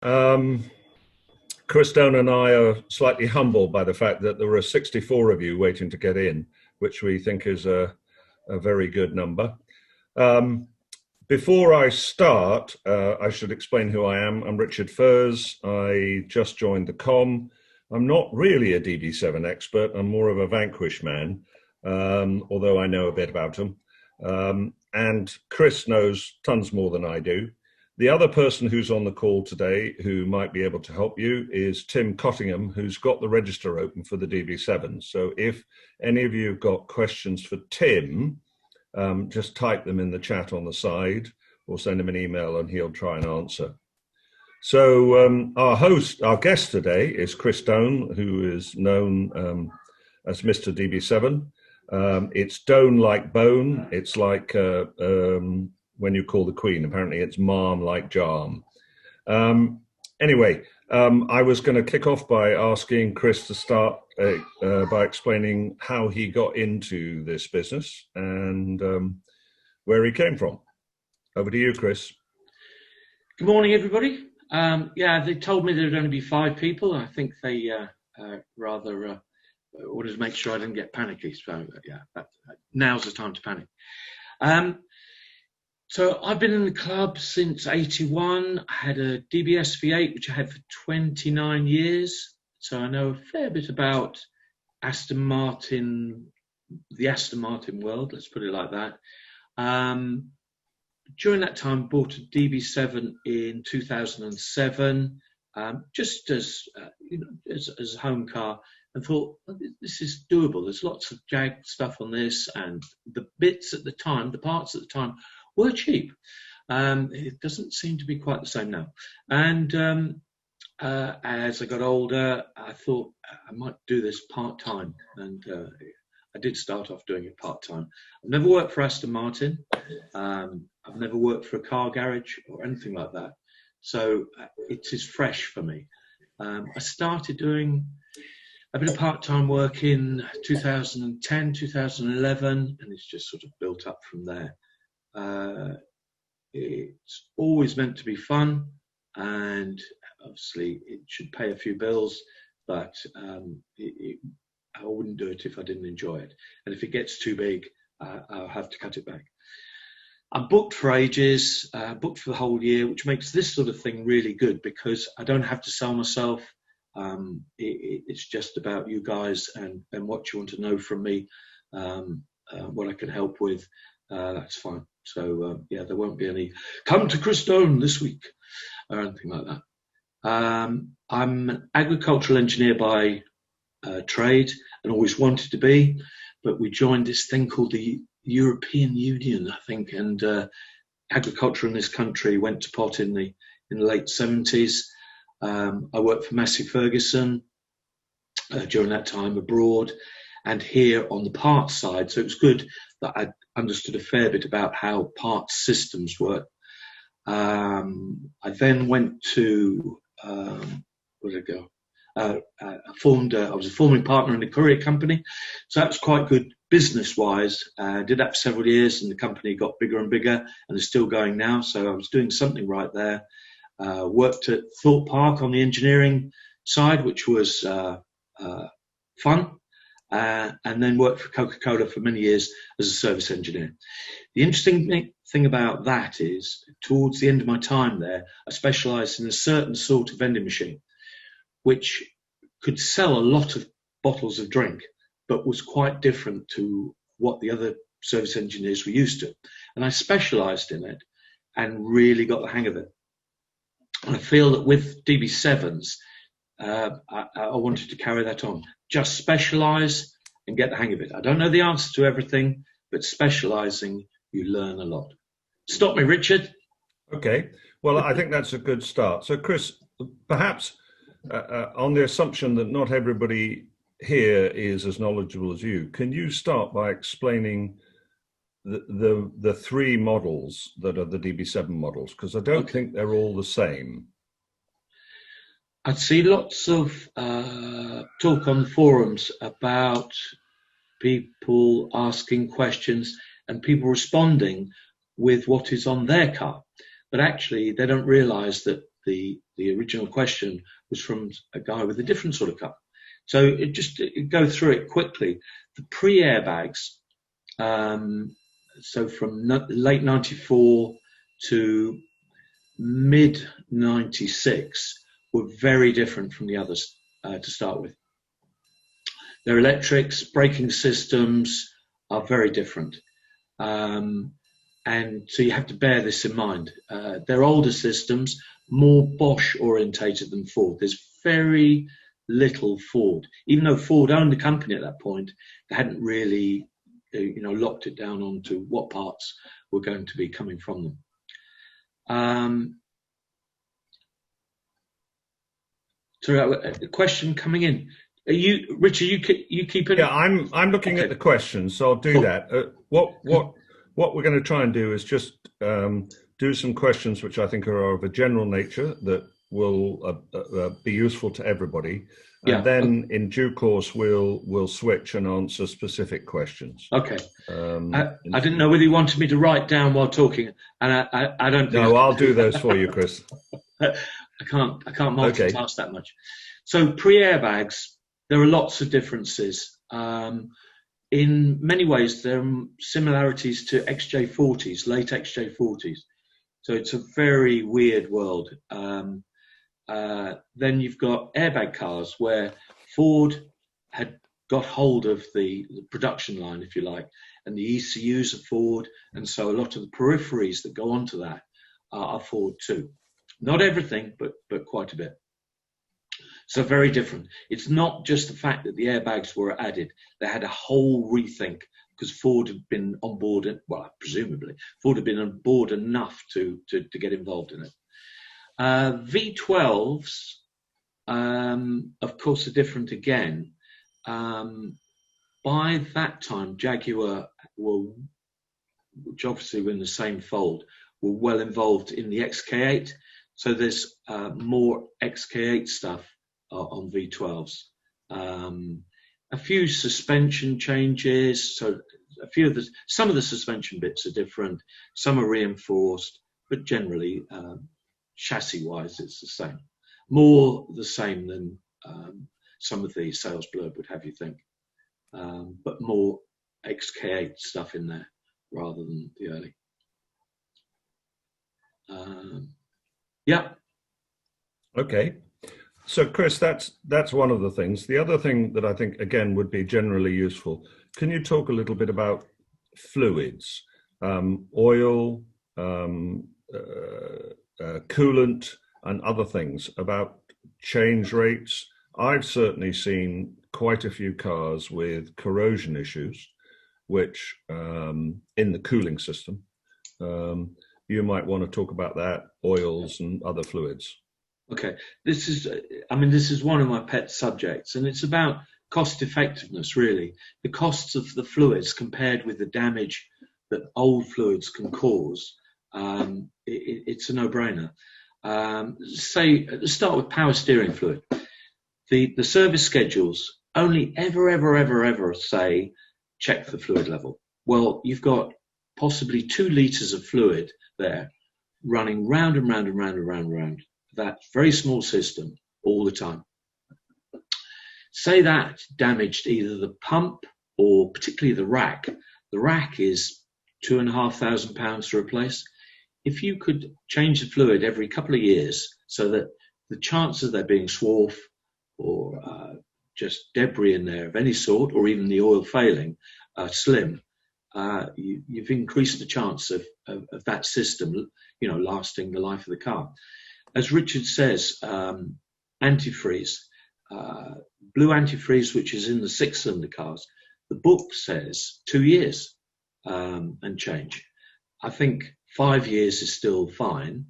Um, Chris Stone and I are slightly humbled by the fact that there are 64 of you waiting to get in, which we think is a very good number. Um, Before I start, I should explain who I am. I'm Richard Furse. I just joined the com. I'm not really a DB7 expert. I'm more of a Vanquish man, although I know a bit about them. And Chris knows tons more than I do. The other person who's on the call today who might be able to help you is Tim Cottingham, who's got the register open for the DB7. So if any of you have got questions for Tim, just type them in the chat on the side or send him an email and he'll try and answer. So our guest today is Chris Stone, who is known as Mr. DB7. It's Doan like bone. It's like when you call the Queen. Apparently it's Marm like Jarm. Anyway, I was going to kick off by asking Chris to start by explaining how he got into this business and where he came from. Over to you, Chris. Good morning, everybody. Yeah, they told me there would only be 5 people. I think they rather wanted to make sure I didn't get panicky. So yeah, now's the time to panic. So I've been in the club since '81. I had a DBS V8, which I had for 29 years. So I know a fair bit about Aston Martin, the Aston Martin world, let's put it like that. During that time, bought a DB7 in 2007, just as as a home car, and thought, well, this is doable. There's lots of Jag stuff on this, and the bits at the time, the parts at the time, were cheap. It doesn't seem to be quite the same now. And as I got older, I thought I might do this part-time, and I did start off doing it part-time. I've never worked for Aston Martin. I've never worked for a car garage or anything like that. So it is fresh for me. I started doing a bit of part-time work in 2010, 2011, and it's just sort of built up from there. It's always meant to be fun, and obviously it should pay a few bills, but I wouldn't do it if I didn't enjoy it. And if it gets too big, I'll have to cut it back. I'm booked for ages, booked for the whole year, which makes this sort of thing really good because I don't have to sell myself. It's just about you guys and what you want to know from me, what I can help with. That's fine. So yeah, there won't be any come to Chris Stone this week or anything like that. I'm an agricultural engineer by trade and always wanted to be, but we joined this thing called the European Union, I think, and agriculture in this country went to pot in the late 70s. I worked for Massey Ferguson during that time abroad and here on the parts side, so it was good that I understood a fair bit about how parts systems work. I then went to where did I go? I was a forming partner in a courier company, so that was quite good business-wise. Did that for several years, and the company got bigger and bigger, and is still going now. So I was doing something right there. Worked at Thorpe Park on the engineering side, which was fun, and then worked for Coca-Cola for many years as a service engineer. The interesting thing about that is, towards the end of my time there, I specialised in a certain sort of vending machine, which could sell a lot of bottles of drink, but was quite different to what the other service engineers were used to. And I specialised in it and really got the hang of it. And I feel that with DB7s, I wanted to carry that on. Just specialise and get the hang of it. I don't know the answer to everything, but specialising, you learn a lot. Stop me, Richard. Okay. Well, I think that's a good start. So, Chris, perhaps on the assumption that not everybody here is as knowledgeable as you, can you start by explaining the 3 models that are the DB7 models? Because I don't think they're all the same. I see lots of talk on the forums about people asking questions and people responding with what is on their car. But actually, they don't realise that the original question was from a guy with a different sort of car. So go through it quickly. The pre-airbags, so from late 94 to mid 96 were very different from the others to start with. Their electrics, braking systems are very different. And so you have to bear this in mind. They're older systems, more Bosch orientated than Ford. There's very little Ford. Even though Ford owned the company at that point, they hadn't really locked it down onto what parts were going to be coming from them. So a question coming in. Are you, Richard? You keeping? Yeah, I'm looking at the questions, so I'll do that. What we're going to try and do is just do some questions which I think are of a general nature that will be useful to everybody, and then in due course we'll switch and answer specific questions. Okay. I didn't know whether you wanted me to write down while talking, and I don't think. No, I'll do those for you, Chris. I can't multitask that much. So pre-airbags, there are lots of differences. In many ways, there are similarities to XJ40s, late XJ40s. So it's a very weird world. Then you've got airbag cars where Ford had got hold of the production line, if you like, and the ECUs are Ford, and so a lot of the peripheries that go onto that are Ford too. Not everything, but quite a bit. So very different. It's not just the fact that the airbags were added. They had a whole rethink because Ford had been on board, presumably, Ford had been on board enough to get involved in it. V12s, of course, are different again. By that time, Jaguar which obviously were in the same fold, were well involved in the XK8. So there's more XK8 stuff on V12s. A few suspension changes. So some of the suspension bits are different. Some are reinforced, but generally, chassis-wise, it's the same. More the same than some of the sales blurb would have you think, but more XK8 stuff in there rather than the early. Yeah. Okay. So, Chris, that's one of the things. The other thing that I think, again, would be generally useful, can you talk a little bit about fluids, oil, coolant, and other things, about change rates? I've certainly seen quite a few cars with corrosion issues, which in the cooling system. You might want to talk about that, oils and other fluids. Okay, this is one of my pet subjects, and it's about cost effectiveness, really. The costs of the fluids compared with the damage that old fluids can cause. It's a no-brainer. Let's start with power steering fluid. The service schedules only ever say check the fluid level. Well, you've got possibly 2 litres of fluid there running round and round and round and round and round that very small system all the time. Say that damaged either the pump or particularly the rack. The rack is £2,500 to replace. If you could change the fluid every couple of years so that the chances of there being swarf or just debris in there of any sort, or even the oil failing, are slim, you've increased the chance of that system, lasting the life of the car. As Richard says, antifreeze, blue antifreeze, which is in the 6-cylinder cars, the book says 2 years and change. I think 5 years is still fine.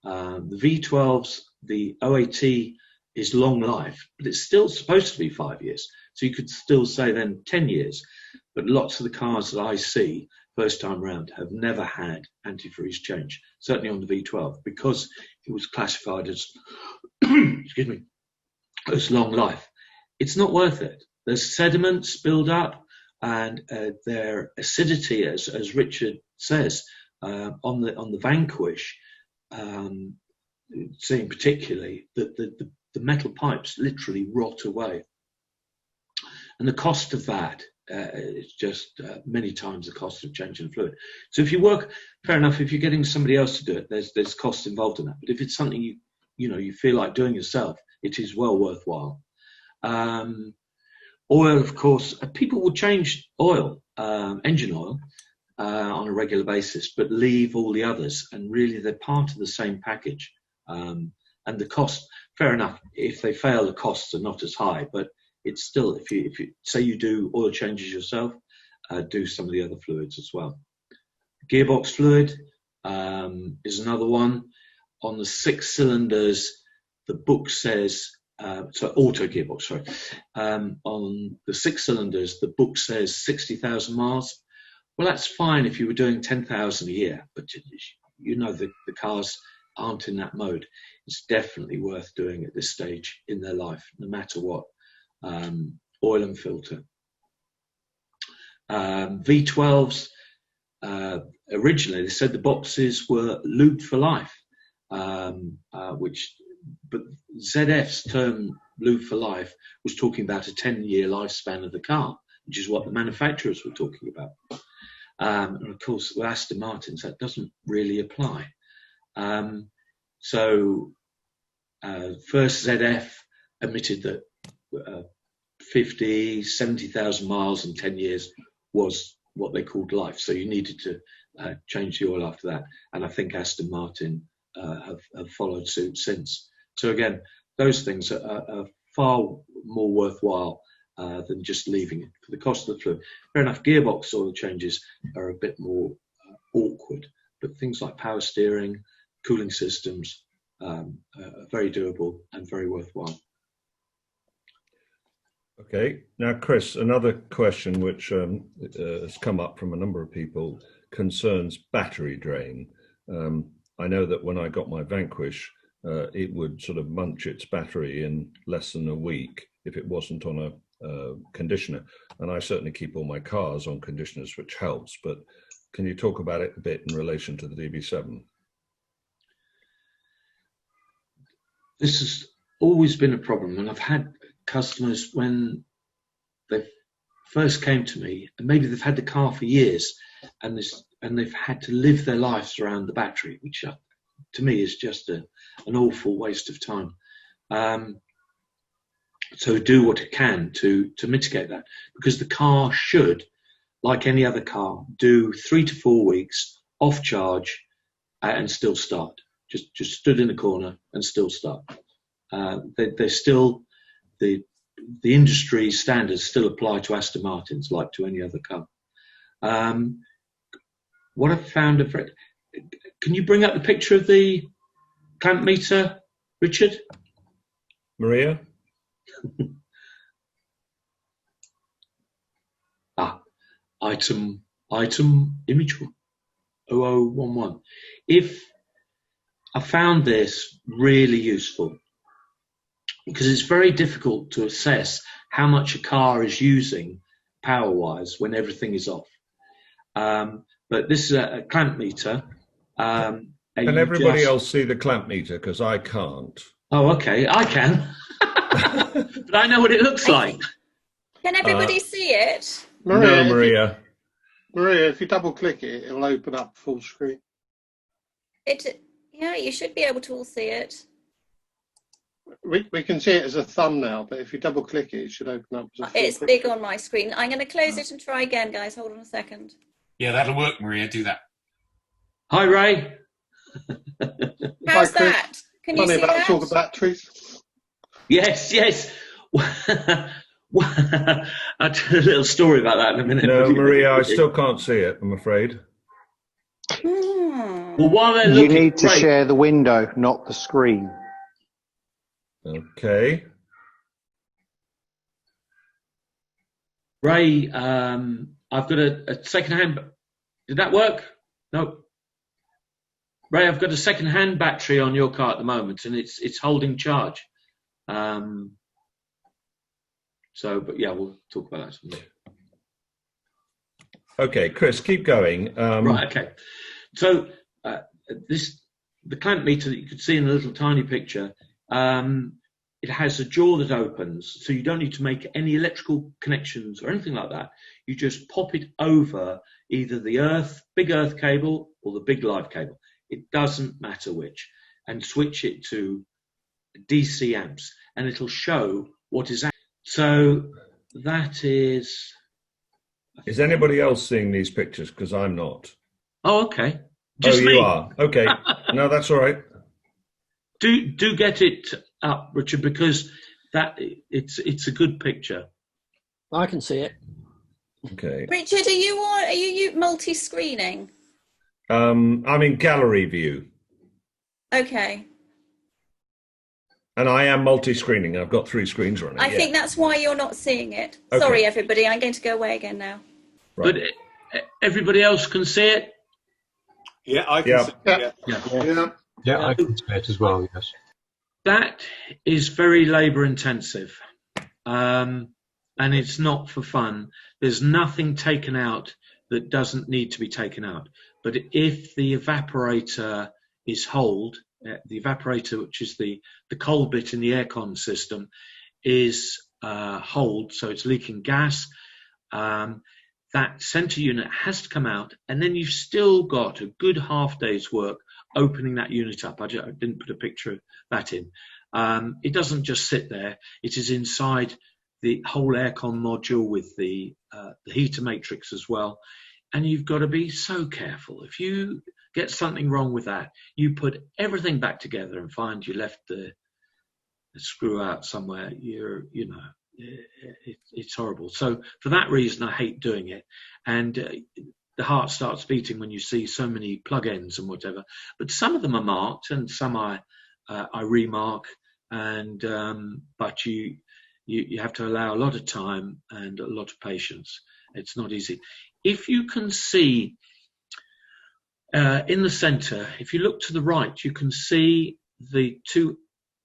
The V12s, the OAT is long life, but it's still supposed to be 5 years. So you could still say then 10 years. But lots of the cars that I see first time round have never had antifreeze change, certainly on the V12, because it was classified as, excuse me, as long life. It's not worth it. There's sediments build up, and their acidity, as Richard says, on the Vanquish, seeing particularly that the metal pipes literally rot away. And the cost of that is just many times the cost of changing fluid. So if you work, fair enough, if you're getting somebody else to do it, there's cost involved in that. But if it's something you feel like doing yourself, it is well worthwhile. Oil, of course, people will change oil, engine oil, on a regular basis, but leave all the others, and really they're part of the same package. And the cost, fair enough, if they fail, the costs are not as high, but it's still, if you say you do oil changes yourself, do some of the other fluids as well. Gearbox fluid is another one. On the 6 cylinders, the book says, auto gearbox, sorry. On the 6 cylinders, the book says 60,000 miles. Well, that's fine if you were doing 10,000 a year, but the cars aren't in that mode. It's definitely worth doing at this stage in their life, no matter what. Oil and filter. V12s, originally they said the boxes were lubed for life, but ZF's term lube for life was talking about a 10-year lifespan of the car, which is what the manufacturers were talking about. And of course, with Aston Martins, that doesn't really apply. So first ZF admitted that 50, 70,000 miles in 10 years was what they called life. So you needed to change the oil after that. And I think Aston Martin have followed suit since. So again, those things are far more worthwhile than just leaving it for the cost of the fluid. Fair enough, gearbox oil changes are a bit more awkward, but things like power steering, cooling systems are very doable and very worthwhile. Okay, now Chris, another question which has come up from a number of people concerns battery drain. I know that when I got my Vanquish, it would sort of munch its battery in less than a week if it wasn't on a conditioner. And I certainly keep all my cars on conditioners, which helps. But can you talk about it a bit in relation to the DB7? This has always been a problem, and I've had customers when they first came to me, and maybe they've had the car for years, and they've had to live their lives around the battery, which to me is just an awful waste of time. So do what it can to mitigate that, because the car should, like any other car, do 3 to 4 weeks off charge and still start. Just stood in the corner and still start. They're still the industry standards still apply to Aston Martins like to any other car. What I've found can you bring up the picture of the clamp meter, Richard? Maria? Item image 0011. If I found this really useful, because it's very difficult to assess how much a car is using power-wise when everything is off. But this is a clamp meter. Can everybody else see the clamp meter? Because I can't. Oh, okay, I can. But I know what it looks like. Can everybody see it? Maria, no, Maria. Maria, if you double-click it, it'll open up full screen. Yeah, you should be able to all see it. We can see it as a thumbnail, but if you double-click it, it should open up as a full It's picture. big on my screen. I'm going to close it and try again, guys. Hold on a second. Yeah, that'll work, Maria. Do that. Hi, Ray. How's Hi, that? Can you Funny see about that? talk of batteries. Yes. I'll tell a little story about that in a minute. No, Maria, I still can't see it, I'm afraid. Well, while they're You looking, need to Ray, share the window, not the screen. Okay. Ray, I've got a second-hand. Did that work? No. Ray, I've got a second-hand battery on your car at the moment, and it's holding charge. But yeah, we'll talk about that someday. Okay, Chris, keep going. Right. Okay. So this the clamp meter that you could see in the little tiny picture, it has a jaw that opens, so you don't need to make any electrical connections or anything like that. You just pop it over either the big earth cable or the big live cable. It doesn't matter which, and switch it to DC amps, and it'll show what is. So that is. Is anybody else seeing these pictures? Because I'm not. Oh, okay. Just you me. are. Okay. No, that's all right. Do get it up, Richard, because it's a good picture. I can see it. Okay. Richard, are you multi-screening? I'm in gallery view. Okay. And I am multi-screening. I've got 3 screens running. I think that's why you're not seeing it. Okay. Sorry, everybody. I'm going to go away again now. Right. But everybody else can see it? Yeah, I can see it. Yeah, I can see it as well, yes. That is very labour intensive. And it's not for fun. There's nothing taken out that doesn't need to be taken out. But if the evaporator is holed, the evaporator, which is the cold bit in the aircon system, is holed, so it's leaking gas, that centre unit has to come out, and then you've still got a good half day's work opening that unit up. I didn't put a picture of that in. It doesn't just sit there. It is inside the whole aircon module with the heater matrix as well. And you've got to be so careful. If you get something wrong with that, you put everything back together and find you left the screw out somewhere. It's horrible. So for that reason, I hate doing it. And the heart starts beating when you see so many plug ends and whatever. But some of them are marked, and some I remark. And but you have to allow a lot of time and a lot of patience. It's not easy. If you can see in the centre, if you look to the right, you can see the 2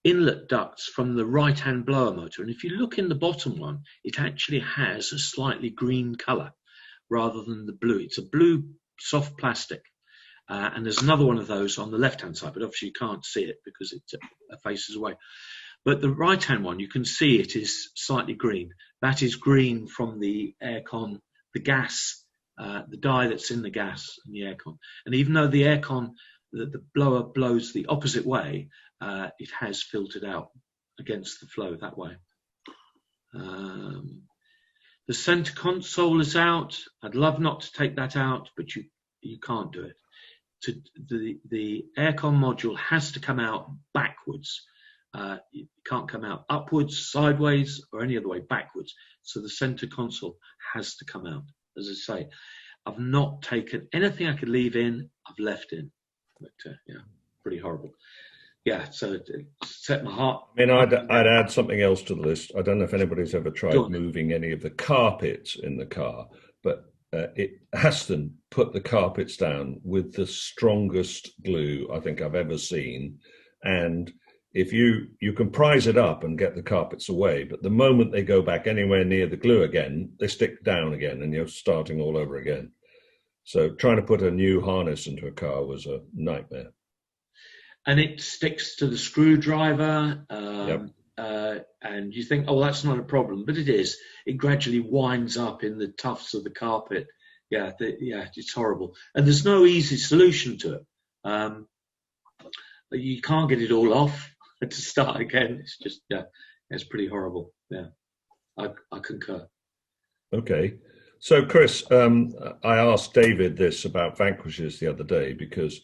inlet ducts from the right-hand blower motor. And if you look in the bottom one, it actually has a slightly green colour rather than the blue. It's a blue soft plastic. And there's another one of those on the left-hand side, but obviously you can't see it because it faces away. But the right-hand one, you can see it is slightly green. That is green from the aircon, the gas, the dye that's in the gas and the aircon. And even though the aircon, the blower blows the opposite way, it has filtered out against the flow that way. The center console is out. I'd love not to take that out, but you can't do it. The aircon module has to come out backwards. It can't come out upwards, sideways, or any other way, backwards. So the center console has to come out. As I say, I've not taken anything I could leave in, I've left in. But pretty horrible. Yeah, so it set my heart. I mean, I'd add something else to the list. I don't know if anybody's ever tried moving any of the carpets in the car, but Aston put the carpets down with the strongest glue I think I've ever seen. And if you can prise it up and get the carpets away, but the moment they go back anywhere near the glue again, they stick down again and you're starting all over again. So trying to put a new harness into a car was a nightmare. And it sticks to the screwdriver, Yep. And you think, oh, that's not a problem, but it is. It gradually winds up in the tufts of the carpet. It's horrible. And there's no easy solution to it. You can't get it all off to start again. It's just, it's pretty horrible. Yeah, I concur. Okay. So, Chris, I asked David this about Vanquishes the other day because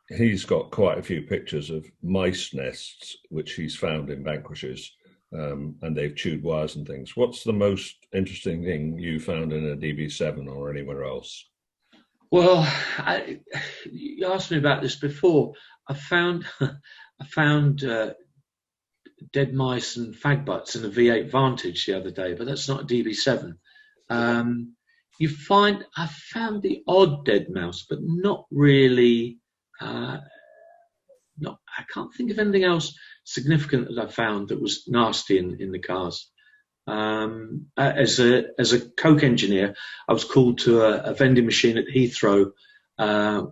he's got quite a few pictures of mice nests, which he's found in Vanquishes, and they've chewed wires and things. What's the most interesting thing you found in a DB7 or anywhere else? Well, you asked me about this before. I found dead mice and fag butts in a V8 Vantage the other day, but that's not a DB7. I found the odd dead mouse, but not really. I can't think of anything else significant that I found that was nasty in the cars. As a Coke engineer, I was called to a vending machine at Heathrow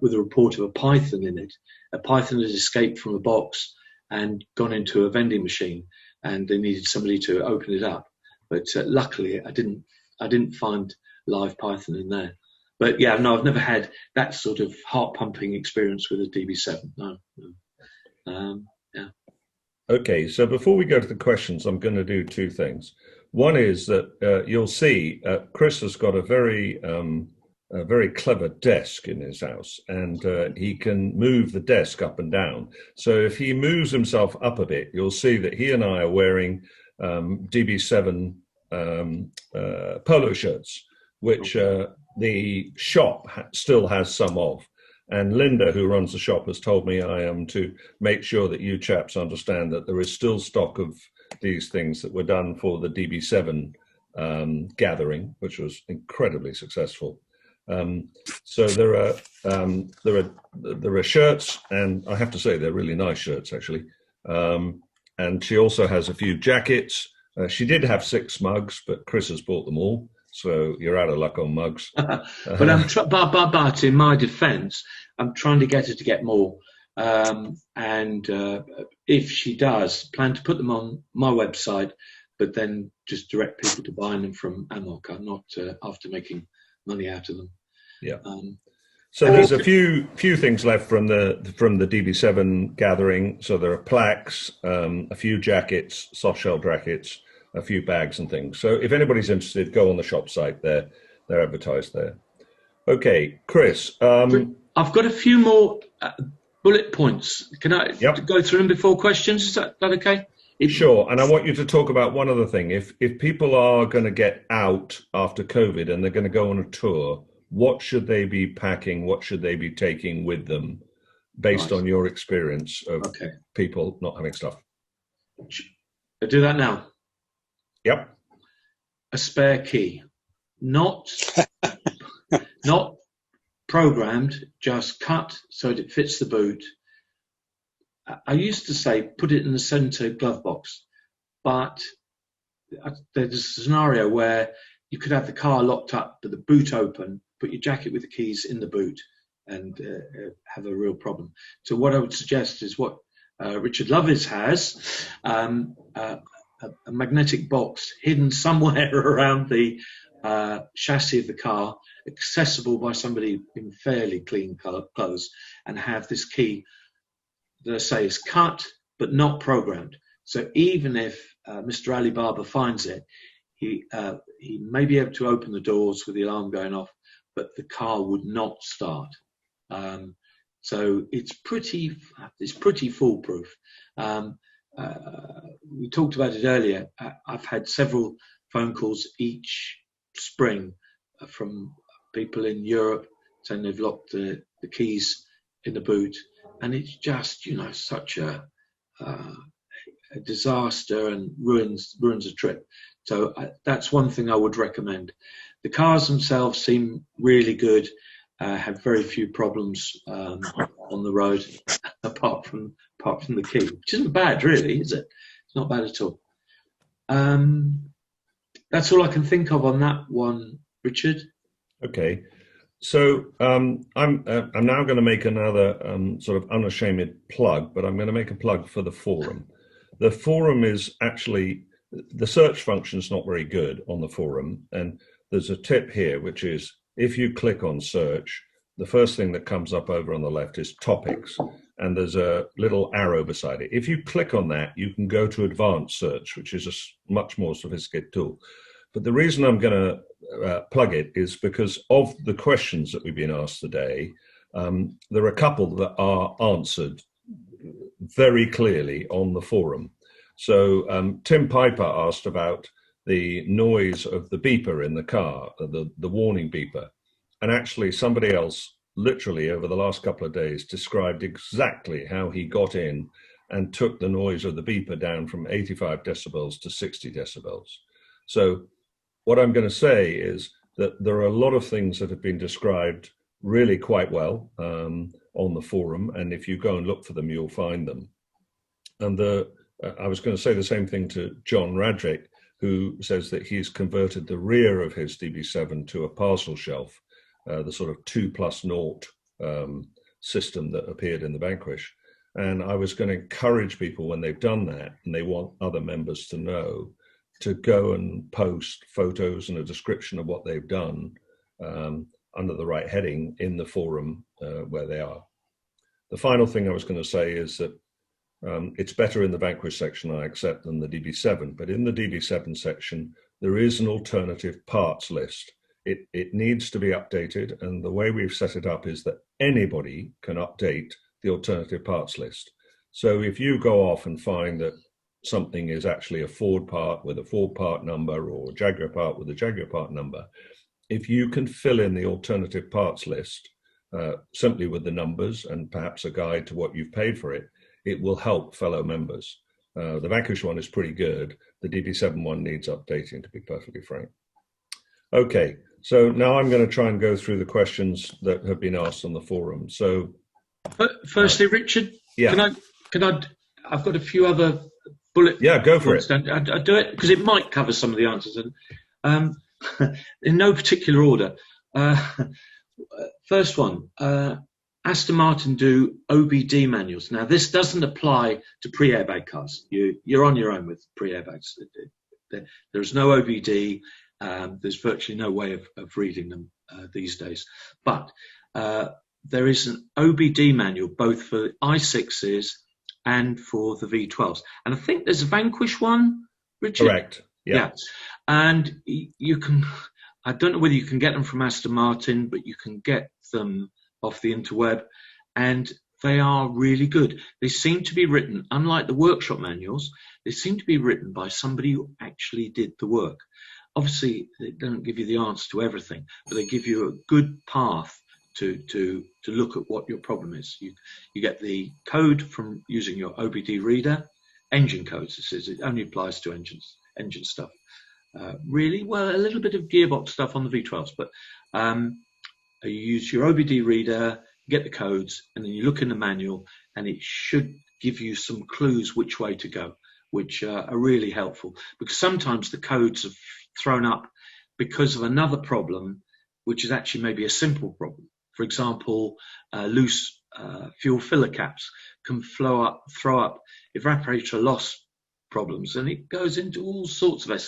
with a report of a python in it. A python had escaped from a box and gone into a vending machine, and they needed somebody to open it up. But luckily, I didn't find live python in there. But yeah, no, I've never had that sort of heart-pumping experience with a DB7. No. Yeah. Okay, so before we go to the questions, I'm going to do two things. One is that you'll see Chris has got a very clever desk in his house, and he can move the desk up and down. So if he moves himself up a bit, you'll see that he and I are wearing DB7 polo shirts, which the shop still has some of. And Linda, who runs the shop, has told me I am to make sure that you chaps understand that there is still stock of these things that were done for the DB7 gathering, which was incredibly successful. So there are shirts, and I have to say they're really nice shirts actually. And she also has a few jackets. She did have 6 mugs, but Chris has bought them all. So you're out of luck on mugs. But in my defence, I'm trying to get her to get more. And if she does, plan to put them on my website, but then just direct people to buying them from AMOC. I'm not after making money out of them. Yeah. So there's a few things left from the DB7 gathering. So there are plaques, a few jackets, soft shell jackets, a few bags and things. So if anybody's interested, go on the shop site. They're advertised there. Okay, Chris. I've got a few more bullet points. Can I go through them before questions? Is that okay? Sure. And I want you to talk about one other thing. If people are going to get out after COVID and they're going to go on a tour, what should they be packing? What should they be taking with them based on your experience of people not having stuff? I'll do that now. Yep. A spare key, not programmed, just cut so that it fits the boot. I used to say put it in the centre glove box, but there's a scenario where you could have the car locked up, but the boot open, put your jacket with the keys in the boot, and have a real problem. So what I would suggest is what Richard Lovelace has, a magnetic box hidden somewhere around the chassis of the car, accessible by somebody in fairly clean clothes, and have this key that I say is cut but not programmed. So even if Mr. Alibaba finds it, he may be able to open the doors with the alarm going off, but the car would not start. So it's pretty foolproof. We talked about it earlier. I've had several phone calls each spring from people in Europe saying they've locked the keys in the boot, and it's just such a disaster and ruins a trip. So that's one thing I would recommend. The cars themselves seem really good. Have very few problems on the road, apart from the key, which isn't bad, really, is it? It's not bad at all. That's all I can think of on that one, Richard. Okay, so I'm now going to make another sort of unashamed plug, but I'm going to make a plug for the forum. The forum is actually, the search function is not very good on the forum, and there's a tip here, which is if you click on search, the first thing that comes up over on the left is topics, and there's a little arrow beside it. If you click on that, you can go to advanced search, which is a much more sophisticated tool. But the reason I'm going to plug it is because of the questions that we've been asked today, there are a couple that are answered very clearly on the forum. So Tim Piper asked about the noise of the beeper in the car, the warning beeper. And actually somebody else literally over the last couple of days described exactly how he got in and took the noise of the beeper down from 85 decibels to 60 decibels. So what I'm going to say is that there are a lot of things that have been described really quite well on the forum. And if you go and look for them, you'll find them. And I was going to say the same thing to John Radrick, who says that he's converted the rear of his DB7 to a parcel shelf, the sort of 2+0 system that appeared in the Vanquish. And I was going to encourage people when they've done that and they want other members to know, to go and post photos and a description of what they've done under the right heading in the forum where they are. The final thing I was going to say is that it's better in the Vanquish section, I accept, than the DB7, but in the DB7 section, there is an alternative parts list. It needs to be updated, and the way we've set it up is that anybody can update the alternative parts list. So if you go off and find that something is actually a Ford part with a Ford part number or a Jaguar part with a Jaguar part number, if you can fill in the alternative parts list simply with the numbers and perhaps a guide to what you've paid for it, it will help fellow members. The Vanquish one is pretty good. The DB7 one needs updating, to be perfectly frank. Okay, so now I'm going to try and go through the questions that have been asked on the forum. So, firstly, Richard, yeah. Can I? I've got a few other bullet. Yeah, go for it. I do it because it might cover some of the answers, and in no particular order. First one, Aston Martin do OBD manuals. Now, this doesn't apply to pre-airbag cars. You're on your own with pre-airbags. There's no OBD. There's virtually no way of reading them these days. But there is an OBD manual both for i6s and for the V12s. And I think there's a Vanquish one, Richard? Correct. Yeah. And you can, I don't know whether you can get them from Aston Martin, but you can get them off the interweb, and they are really good. They seem to be written, unlike the workshop manuals, they seem to be written by somebody who actually did the work. Obviously, they don't give you the answer to everything, but they give you a good path to look at what your problem is. You get the code from using your OBD reader, engine codes. This is, it only applies to engine stuff. Really, well, a little bit of gearbox stuff on the V12s, but you use your OBD reader, get the codes, and then you look in the manual, and it should give you some clues which way to go, which are really helpful, because sometimes the codes are thrown up because of another problem, which is actually maybe a simple problem. For example, loose fuel filler caps can throw up evaporator loss problems, and it goes into all sorts of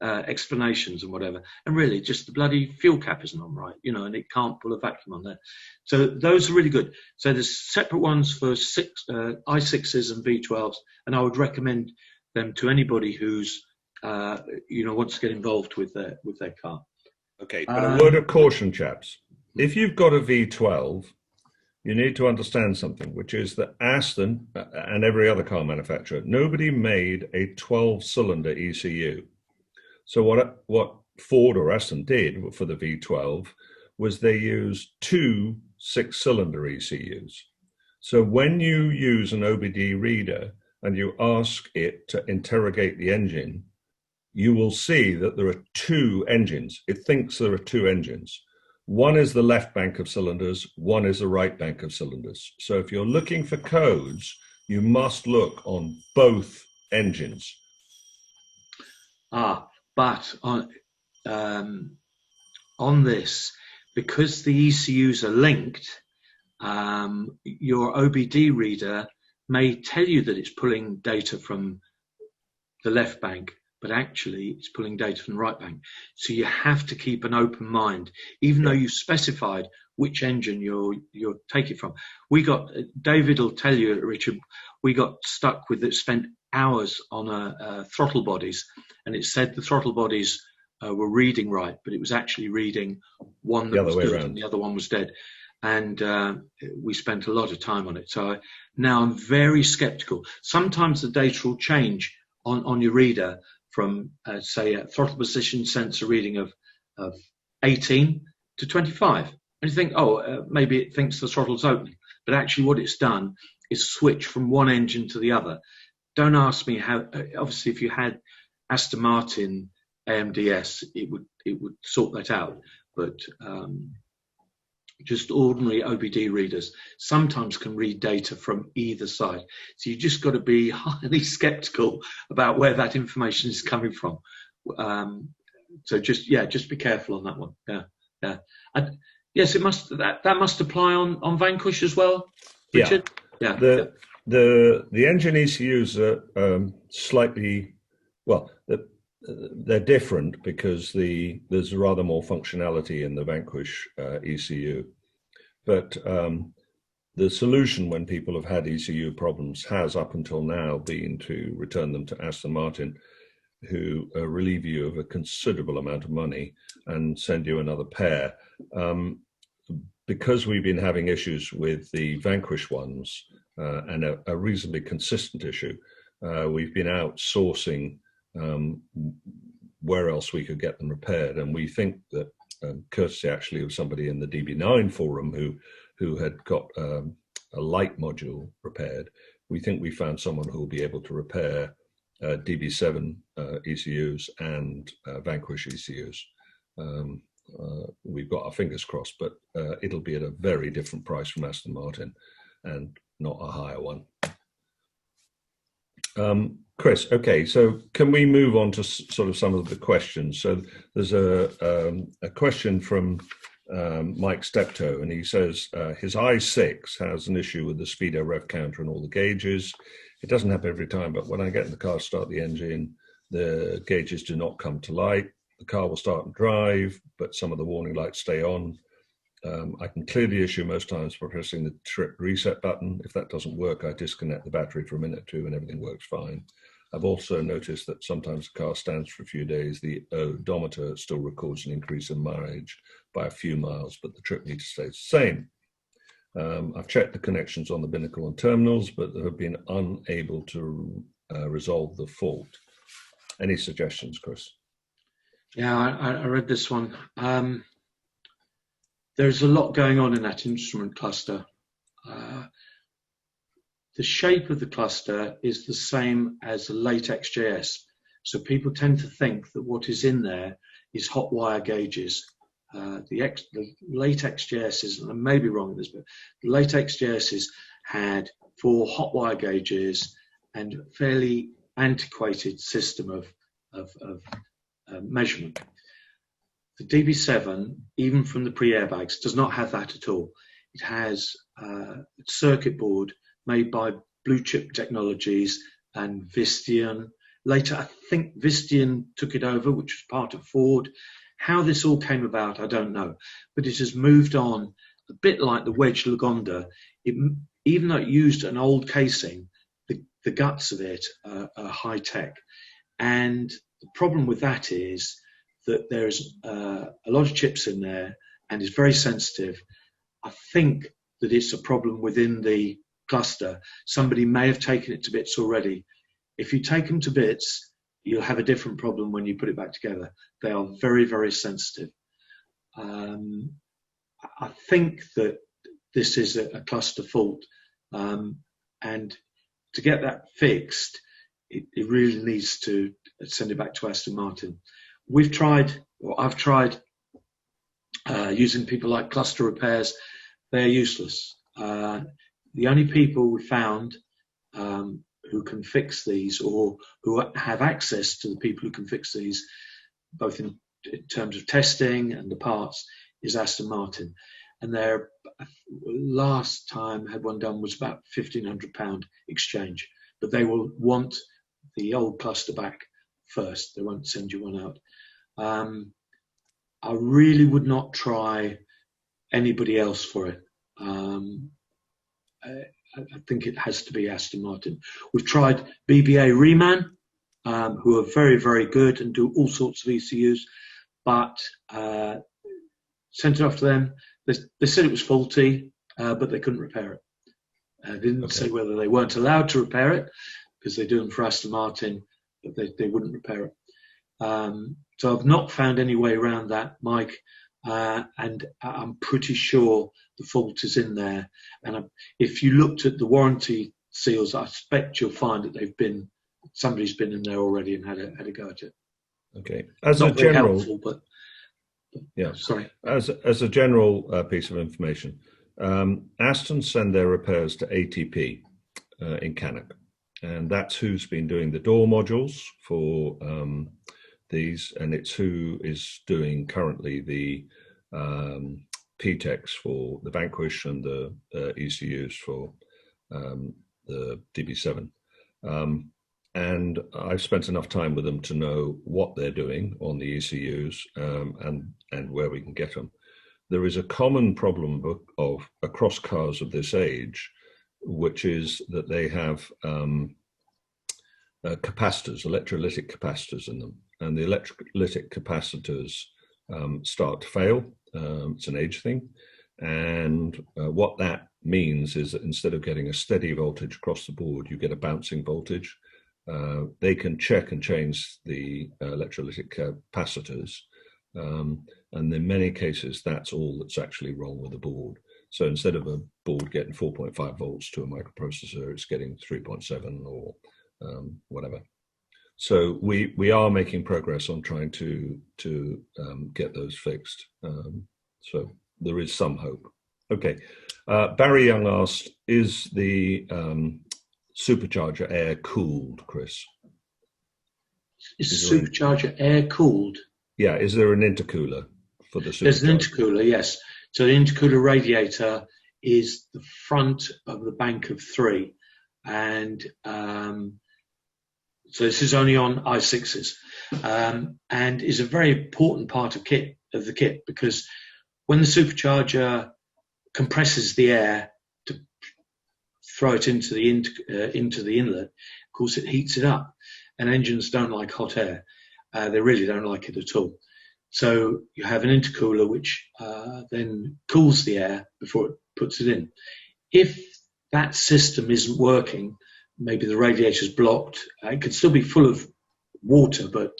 explanations and whatever, and really just the bloody fuel cap isn't on right, you know, and it can't pull a vacuum on there. So those are really good. So there's separate ones for i6s and V12s, and I would recommend them to anybody who's wants to get involved with their car. Okay, but a word of caution, chaps. If you've got a V12, you need to understand something, which is that Aston and every other car manufacturer, nobody made a 12-cylinder ECU. So what Ford or Aston did for the V12 was they used two 6-cylinder ECUs. So when you use an OBD reader and you ask it to interrogate the engine, you will see that there are two engines. It thinks there are two engines. One is the left bank of cylinders, one is the right bank of cylinders. So if you're looking for codes, you must look on both engines. But on this, because the ECUs are linked, your OBD reader may tell you that it's pulling data from the left bank, but actually it's pulling data from the right bank. So you have to keep an open mind, even though you specified which engine you're taking from. David will tell you, Richard, we got stuck with it, spent hours on throttle bodies, and it said the throttle bodies were reading right, but it was actually reading one that was good and the other one was dead. And we spent a lot of time on it. So now I'm very skeptical. Sometimes the data will change on your reader from, say, a throttle position sensor reading of 18 to 25. And you think, maybe it thinks the throttle's opening. But actually what it's done is switch from one engine to the other. Don't ask me how. Obviously, if you had Aston Martin AMDS, it would sort that out. But just ordinary OBD readers sometimes can read data from either side. So you just got to be highly skeptical about where that information is coming from. So just be careful on that one. Yeah. Yes, it must. That must apply on Vanquish as well, Richard. Yeah. The engine ECUs are slightly, well, they're different because there's rather more functionality in the Vanquish ECU, but the solution when people have had ECU problems has up until now been to return them to Aston Martin, who relieve you of a considerable amount of money and send you another pair. Because we've been having issues with the Vanquish ones and a reasonably consistent issue, we've been outsourcing where else we could get them repaired. And we think that, courtesy actually of somebody in the DB9 forum who had got a light module repaired, we think we found someone who will be able to repair DB7 ECUs and Vanquish ECUs. We've got our fingers crossed, but it'll be at a very different price from Aston Martin and not a higher one. Chris, okay, so can we move on to sort of some of the questions? So there's a question from Mike Steptoe, and he says his i6 has an issue with the speedo rev counter and all the gauges. It doesn't happen every time, but when I get in the car, start the engine, the gauges do not come to light. The car will start and drive, but some of the warning lights stay on. I can clear the issue most times by pressing the trip reset button. If that doesn't work, I disconnect the battery for a minute or two and everything works fine. I've also noticed that sometimes the car stands for a few days. The odometer still records an increase in mileage by a few miles, but the trip meter stays the same. I've checked the connections on the binnacle and terminals, but have been unable to resolve the fault. Any suggestions, Chris? Yeah, I read this one. There's a lot going on in that instrument cluster. The shape of the cluster is the same as the late XJS. So people tend to think that what is in there is hot wire gauges. The late XJSs, and I may be wrong with this, but the late XJSs had 4 hot wire gauges and a fairly antiquated system of measurement. The DB7, even from the pre-airbags, does not have that at all. It has a circuit board made by Blue Chip Technologies and Visteon. Later, I think Visteon took it over, which was part of Ford. How this all came about, I don't know. But it has moved on a bit like the Wedge Lagonda. Even though it used an old casing, the guts of it are high tech. And the problem with that is that there's a lot of chips in there and it's very sensitive. I think that it's a problem within the cluster. Somebody may have taken it to bits already. If you take them to bits, you'll have a different problem when you put it back together. They are very, very sensitive. I think that this is a cluster fault. And to get that fixed, it really needs to send it back to Aston Martin. I've tried using people like Cluster Repairs. They're useless. The only people we found who can fix these, or who have access to the people who can fix these, both in terms of testing and the parts, is Aston Martin. And their last time I had one done was about £1,500 exchange, but they will want the old cluster back first. They won't send you one out. I really would not try anybody else for it. I think it has to be Aston Martin. We've tried BBA Reman, who are very, very good and do all sorts of ECUs, but sent it off to them. They said it was faulty, but they couldn't repair it. They didn't say whether they weren't allowed to repair it, because they do them for Aston Martin, but they wouldn't repair it. So I've not found any way around that, Mike, and I'm pretty sure the fault is in there. And if you looked at the warranty seals, I expect you'll find that somebody's been in there already and had a go at it. Okay. As a general, helpful, but yeah. Sorry. As a general piece of information, Aston send their repairs to ATP in Cannock, and that's who's been doing the door modules for these, and it's who is doing currently the PTECs for the Vanquish and the ECUs for the DB7. And I've spent enough time with them to know what they're doing on the ECUs and where we can get them. There is a common problem of across cars of this age, which is that they have capacitors, electrolytic capacitors in them, and the electrolytic capacitors start to fail. It's an age thing, and what that means is that instead of getting a steady voltage across the board, you get a bouncing voltage. They can check and change the electrolytic capacitors, and in many cases, that's all that's actually wrong with the board. So instead of a board getting 4.5 volts to a microprocessor, it's getting 3.7 or whatever. So we are making progress on trying to get those fixed. So there is some hope. Okay, Barry Young asked, is the Supercharger Air cooled, Chris? Is the Supercharger Air cooled? Yeah, is there an intercooler for the Supercharger? There's an intercooler, yes. So the intercooler radiator is the front of the bank of 3, and so this is only on i6s, and is a very important part of the kit, because when the supercharger compresses the air to throw it into the inlet, of course it heats it up, and engines don't like hot air. They really don't like it at all. So you have an intercooler which then cools the air before it puts it in. If that system isn't working, maybe the radiator's blocked. It could still be full of water, but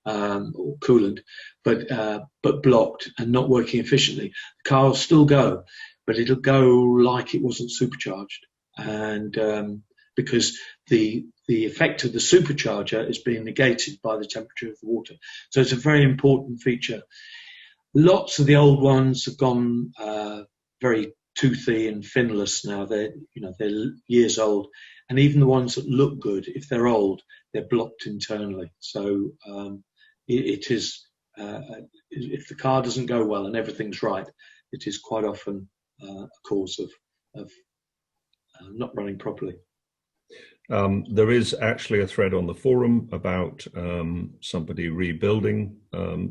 or coolant, but blocked and not working efficiently. The car will still go, but it'll go like it wasn't supercharged, and because the effect of the supercharger is being negated by the temperature of the water. So it's a very important feature. Lots of the old ones have gone very toothy and finless now. They're years old, and even the ones that look good, if they're old, they're blocked internally. So it is if the car doesn't go well and everything's right, it is quite often a cause of not running properly. There is actually a thread on the forum about somebody rebuilding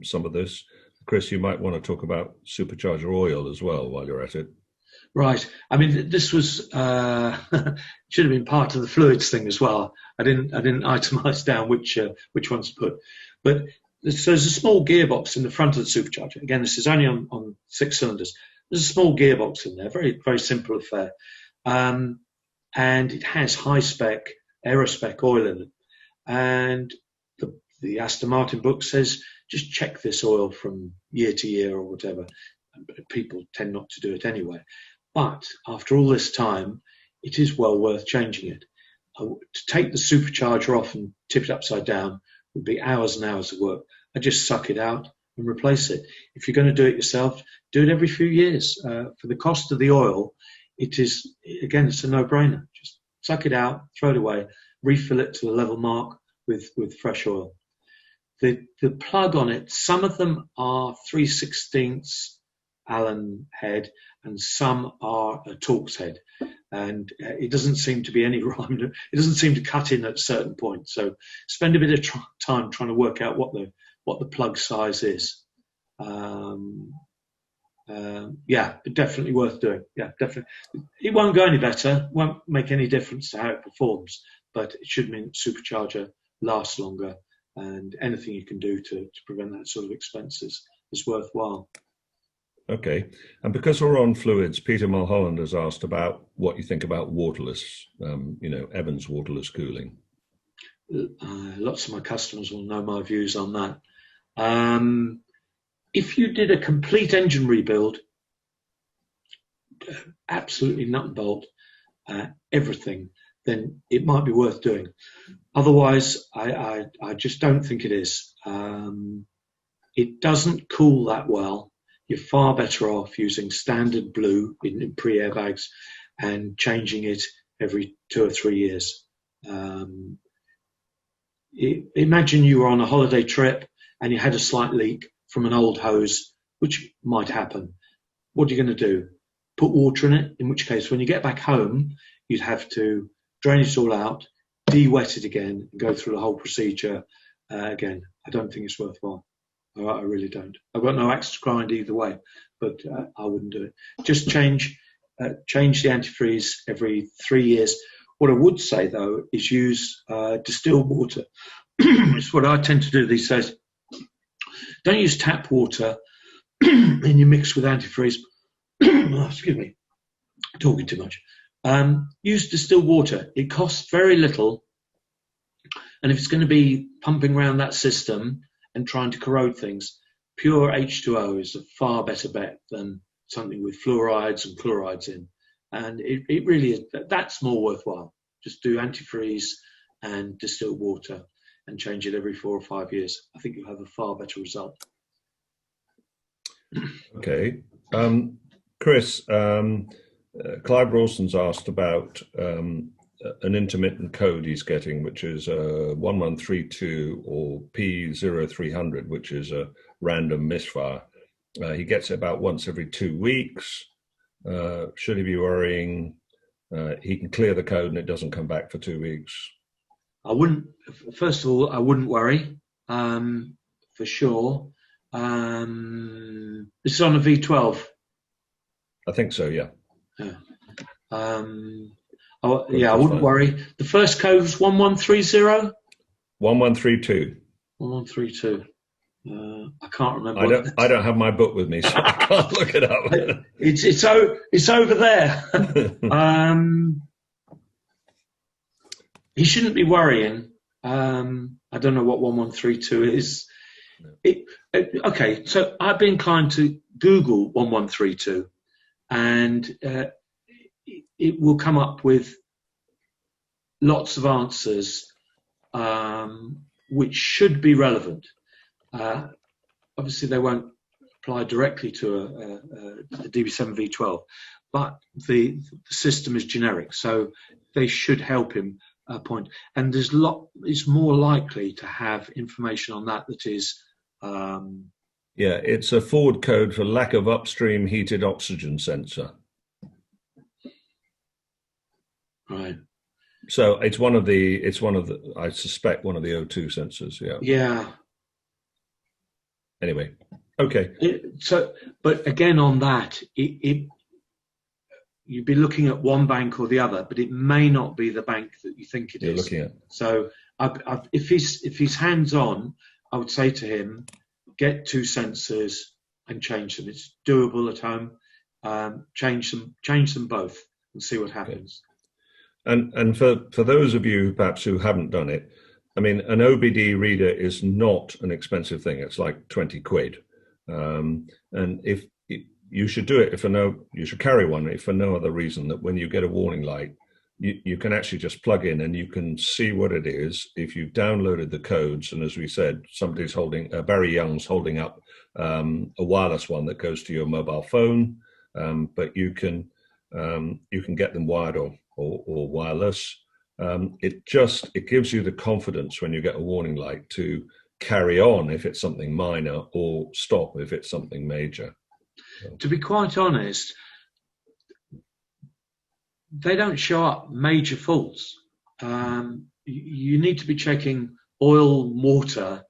some of this. Chris, you might want to talk about Supercharger Oil as well while you're at it. Right. I mean, this was should have been part of the fluids thing as well. I didn't itemise down which ones to put, but so there's a small gearbox in the front of the supercharger. Again, this is only on 6 cylinders. There's a small gearbox in there, very very simple affair, and it has high spec aerospec oil in it. And the Aston Martin book says just check this oil from year to year or whatever. People tend not to do it anyway. But after all this time, it is well worth changing it. To take the supercharger off and tip it upside down would be hours and hours of work. I just suck it out and replace it. If you're going to do it yourself, do it every few years. For the cost of the oil, it is, again, it's a no-brainer. Just suck it out, throw it away, refill it to the level mark with fresh oil. The plug on it, some of them are 3/16 Allen head, and some are a Torx head, and it doesn't seem to be any rhyme. It doesn't seem to cut in at certain points. So spend a bit of time trying to work out what the plug size is. Yeah, definitely worth doing. Yeah, definitely. It won't go any better, won't make any difference to how it performs, but it should mean supercharger lasts longer, and anything you can do to prevent that sort of expenses is worthwhile. Okay, and because we're on fluids, Peter Mulholland has asked about what you think about waterless, Evans waterless cooling. Lots of my customers will know my views on that. If you did a complete engine rebuild, absolutely nut and bolt, everything, then it might be worth doing. Otherwise, I just don't think it is. It doesn't cool that well. You're far better off using standard blue in pre-airbags and changing it every 2 or 3 years. Imagine you were on a holiday trip and you had a slight leak from an old hose, which might happen. what are you going to do? Put water in it, in which case when you get back home, you'd have to drain it all out, de-wet it again, and go through the whole procedure again. I don't think it's worthwhile. I really don't. I've got no axe to grind either way, but I wouldn't do it. Just change the antifreeze every 3 years. What I would say, though, is use distilled water. It's what I tend to do these days. Don't use tap water in your mix with antifreeze. Oh, excuse me, talking too much. Use distilled water. It costs very little, and if it's going to be pumping around that system and trying to corrode things, pure H2O is a far better bet than something with fluorides and chlorides in. And it really is, that's more worthwhile. Just do antifreeze and distilled water and change it every 4 or 5 years. I think you'll have a far better result. Okay. Chris, Clive Rawson's asked about an intermittent code he's getting, which is 1132 or P0300, which is a random misfire. He gets it about once every 2 weeks. Should he be worrying? He can clear the code and it doesn't come back for 2 weeks. I wouldn't. First of all, I wouldn't worry for sure. This is on a V12. I think so. Yeah. Yeah. I wouldn't worry. The first code was 1130. 1132. 1132. I can't remember. I don't have my book with me, so I can't look it up. It's over there. He shouldn't be worrying. I don't know what 1132 is. Okay, so I'd be inclined to Google 1132, and it will come up with lots of answers which should be relevant. Obviously, they won't apply directly to a DB7 V12, but the system is generic, so they should help him point. And it's more likely to have information on that is. Yeah, it's a forward code for lack of upstream heated oxygen sensor. Right. So it's one of the I suspect one of the O2 sensors. Yeah. Yeah. Anyway, okay. But again, on that, you'd be looking at one bank or the other, but it may not be the bank that you think it is. You're looking at. So if he's hands on, I would say to him, get 2 sensors and change them. It's doable at home. Change them both and see what happens. Okay. And for those of you perhaps who haven't done it, I mean, an OBD reader is not an expensive thing. It's like 20 quid. And if you should do it, you should carry one if for no other reason that when you get a warning light, you can actually just plug in and you can see what it is if you've downloaded the codes. And as we said, Barry Young's holding up a wireless one that goes to your mobile phone, but you can get them wired or wireless. It gives you the confidence when you get a warning light to carry on if it's something minor or stop if it's something major. To be quite honest, they don't show up major faults. You need to be checking oil, water.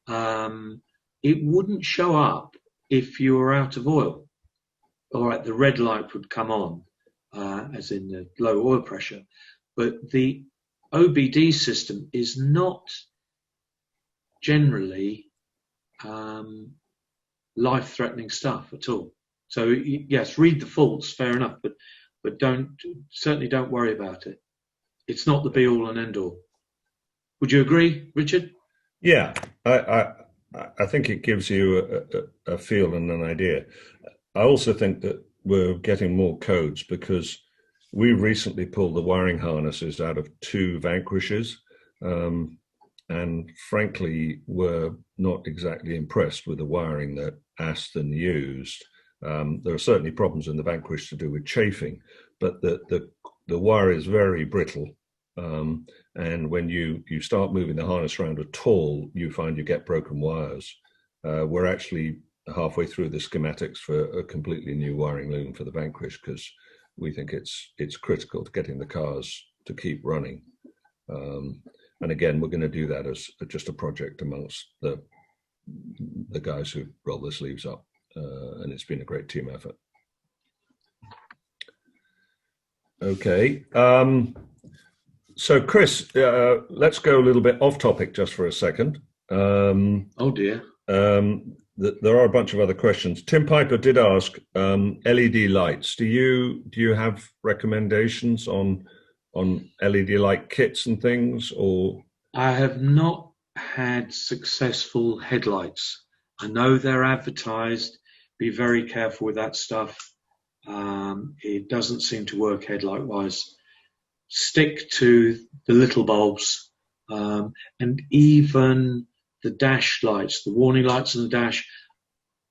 It wouldn't show up if you were out of oil. All right, the red light would come on, as in the low oil pressure. But the OBD system is not generally life-threatening stuff at all. So yes, read the faults, fair enough, but certainly don't worry about it. It's not the be-all and end-all. Would you agree, Richard? Yeah, I think it gives you a feel and an idea. I also think that we're getting more codes because we recently pulled the wiring harnesses out of 2 Vanquishes, and frankly, were not exactly impressed with the wiring that Aston used. There are certainly problems in the Vanquish to do with chafing, but the wire is very brittle. And when you start moving the harness around at all, you find you get broken wires. We're actually halfway through the schematics for a completely new wiring loom for the Vanquish, because we think it's critical to getting the cars to keep running. And again, we're going to do that as just a project amongst the guys who roll their sleeves up, and it's been a great team effort. Okay, so Chris, let's go a little bit off topic just for a second. Oh dear. There are a bunch of other questions. Tim Piper did ask LED lights. Do you have recommendations on LED light kits and things, or? I have not had successful headlights. I know they're advertised. Be very careful with that stuff. It doesn't seem to work headlight wise. Stick to the little bulbs, and even the dash lights, the warning lights on the dash.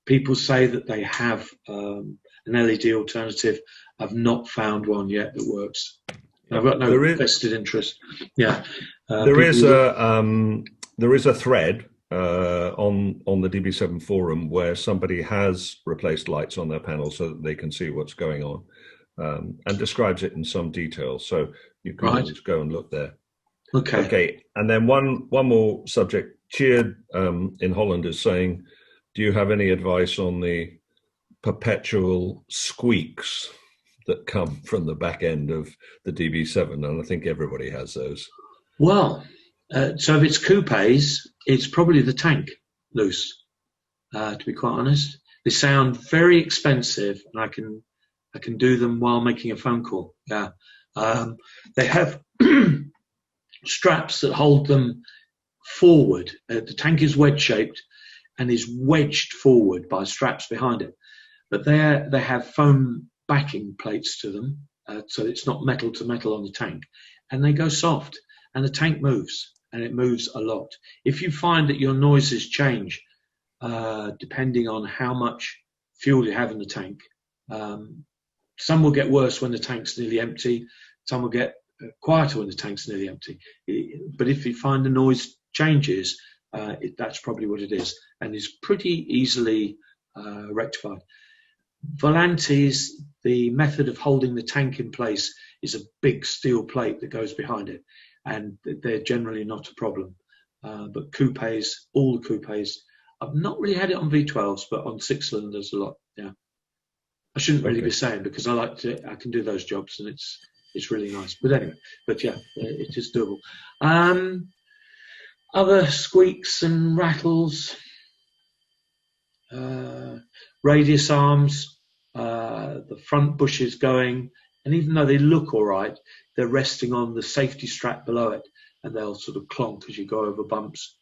People say that they have an LED alternative. I've not found one yet that works. I've got no vested interest. Yeah, there is a thread on the DB7 forum where somebody has replaced lights on their panel so that they can see what's going on, and describes it in some detail. So you can always go and look there. Okay. And then one more subject. Cheered in Holland is saying, do you have any advice on the perpetual squeaks that come from the back end of the DB7? And I think everybody has those. Well, so if it's coupes, it's probably the tank loose, to be quite honest. They sound very expensive, and I can do them while making a phone call. Yeah. They have straps that hold them forward. The tank is wedge shaped and is wedged forward by straps behind it. But they have foam backing plates to them, so it's not metal to metal on the tank. And they go soft, and the tank moves, and it moves a lot. If you find that your noises change depending on how much fuel you have in the tank, some will get worse when the tank's nearly empty. Some will get quieter when the tank's nearly empty. But if you find the noise changes, that's probably what it is, and is pretty easily rectified. Volantes, the method of holding the tank in place is a big steel plate that goes behind it, and they're generally not a problem. But coupes, all the coupes, I've not really had it on V12s, but on 6-cylinders a lot. Yeah, I shouldn't really be saying, because I can do those jobs, and it's really nice. But anyway, yeah, it is doable. Other squeaks and rattles, radius arms, the front bushes going, and even though they look all right, they're resting on the safety strap below it, and they'll sort of clonk as you go over bumps.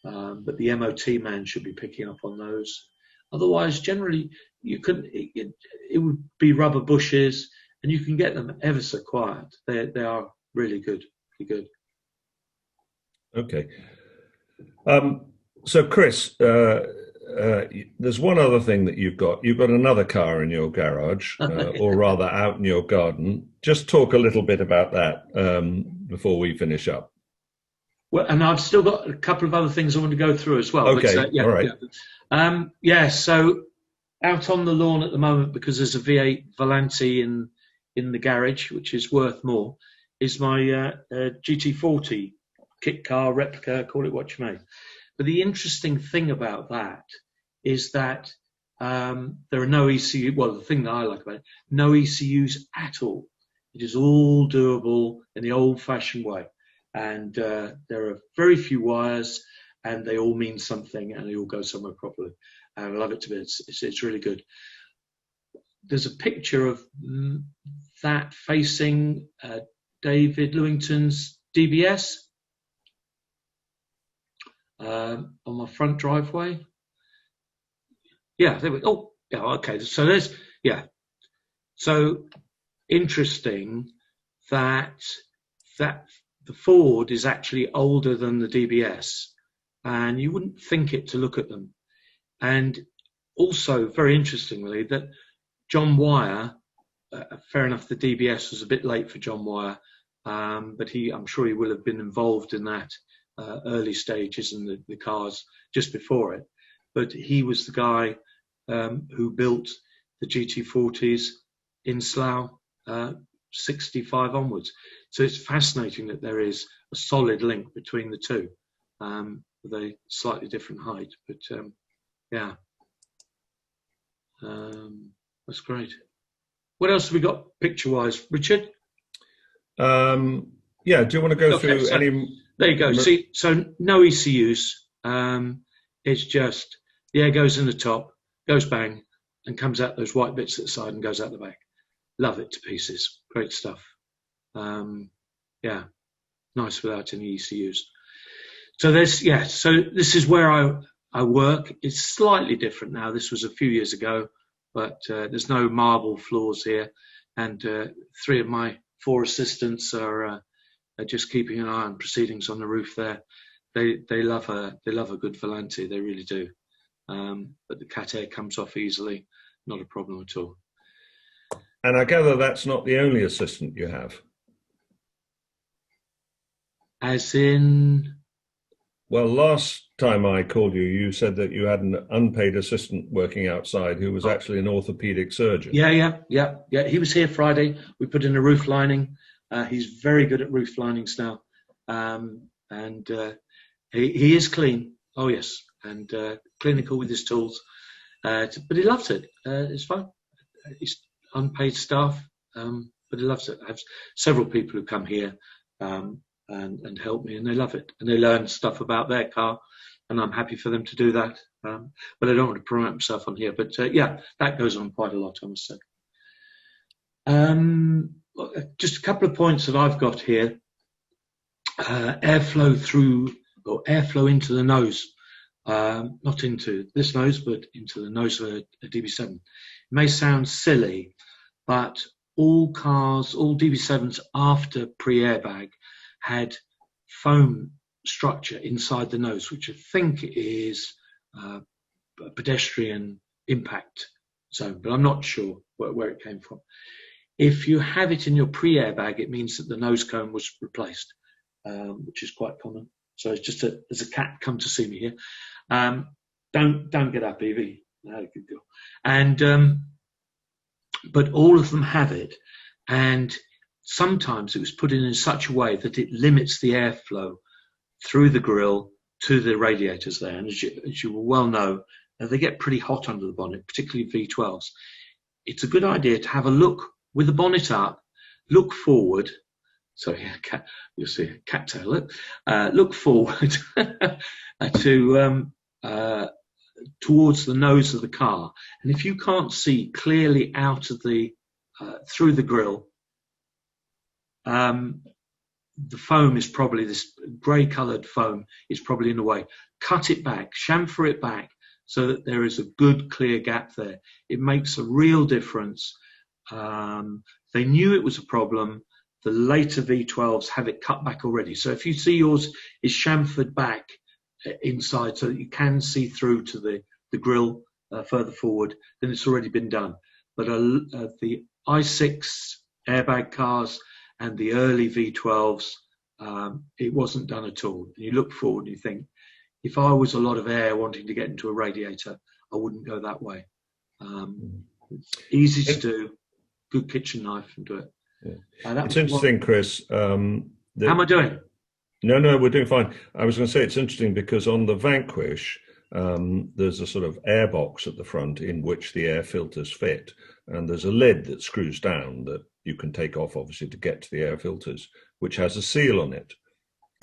But the MOT man should be picking up on those. Otherwise, generally, it would be rubber bushes, and you can get them ever so quiet. They are really good, really good. Okay. So Chris, there's one other thing that you've got. You've got another car in your garage, or rather out in your garden. Just talk a little bit about that before we finish up. Well, and I've still got a couple of other things I want to go through as well. Okay, but, all right. So out on the lawn at the moment, because there's a V8 Volante in the garage, which is worth more, is my GT40 kit car, replica, call it what you may. But the interesting thing about that is that there are no ECU. Well, the thing that I like about it, no ECUs at all. It is all doable in the old-fashioned way, and there are very few wires, and they all mean something, and they all go somewhere properly. And I love it to bits. It's really good. There's a picture of that facing David Lewington's DBS. On my front driveway. Yeah, there we go. Oh, yeah, okay. So there's, yeah. So interesting that the Ford is actually older than the DBS, and you wouldn't think it to look at them. And also, very interestingly, that John Wyer, fair enough, the DBS was a bit late for John Wyer, but I'm sure he will have been involved in that early stages and the cars just before it. but he was the guy who built the GT40s in Slough 65 onwards. So it's fascinating that there is a solid link between the two, with a slightly different height. But yeah, that's great. What else have we got picture-wise, Richard? Yeah, do you want to go through so, any? There you go. See, so no ECUs. It's just the air goes in the top, goes bang, and comes out those white bits at the side and goes out the back. Love it to pieces. Great stuff. Yeah, nice without any ECUs. So so this is where I work. It's slightly different now. This was a few years ago, but there's no marble floors here, and 3 of my 4 assistants are just keeping an eye on proceedings on the roof there. They love a good volante, they really do. But the cat air comes off easily, not a problem at all. And I gather that's not the only assistant you have. As in? Well, last time I called you, you said that you had an unpaid assistant working outside who was actually an orthopedic surgeon. Yeah. He was here Friday. We put in a roof lining. He's very good at roof linings now. And he is clean. Oh, yes. And clinical with his tools. But he loves it. It's fun. He's unpaid staff, but he loves it. I have several people who come here and help me, and they love it. And they learn stuff about their car, and I'm happy for them to do that. But I don't want to promote myself on here. But yeah, that goes on quite a lot, I must say. Just a couple of points that I've got here. Airflow through, or airflow into the nose. Not into this nose, but into the nose of a DB7. It may sound silly, but all DB7s after pre-airbag had foam structure inside the nose, which I think is a pedestrian impact zone, but I'm not sure where it came from. If you have it in your pre-airbag, it means that the nose cone was replaced, which is quite common. So it's just there's a cat come to see me here. Don't get up, Evie. No, good girl. And but all of them have it, and sometimes it was put in such a way that it limits the airflow through the grille to the radiators there. And as you will well know, they get pretty hot under the bonnet, particularly V12s. It's a good idea to have a look with the bonnet up, look forward. Sorry, you'll see a cat tail. Look forward to towards the nose of the car, and if you can't see clearly out of the through the grille, the foam is probably this grey-coloured foam is probably in the way. Cut it back, chamfer it back, so that there is a good clear gap there. It makes a real difference. They knew it was a problem. The later V12s have it cut back already. So if you see yours is chamfered back inside so that you can see through to the grille further forward, then it's already been done. But the i6 airbag cars and the early V12s, it wasn't done at all. And you look forward and you think, if I was a lot of air wanting to get into a radiator, I wouldn't go that way. It's easy to do. Good kitchen knife and do it. Yeah. It's interesting, Chris. How am I doing? No, we're doing fine. I was going to say it's interesting because on the Vanquish, there's a sort of air box at the front in which the air filters fit. And there's a lid that screws down that you can take off, obviously, to get to the air filters, which has a seal on it.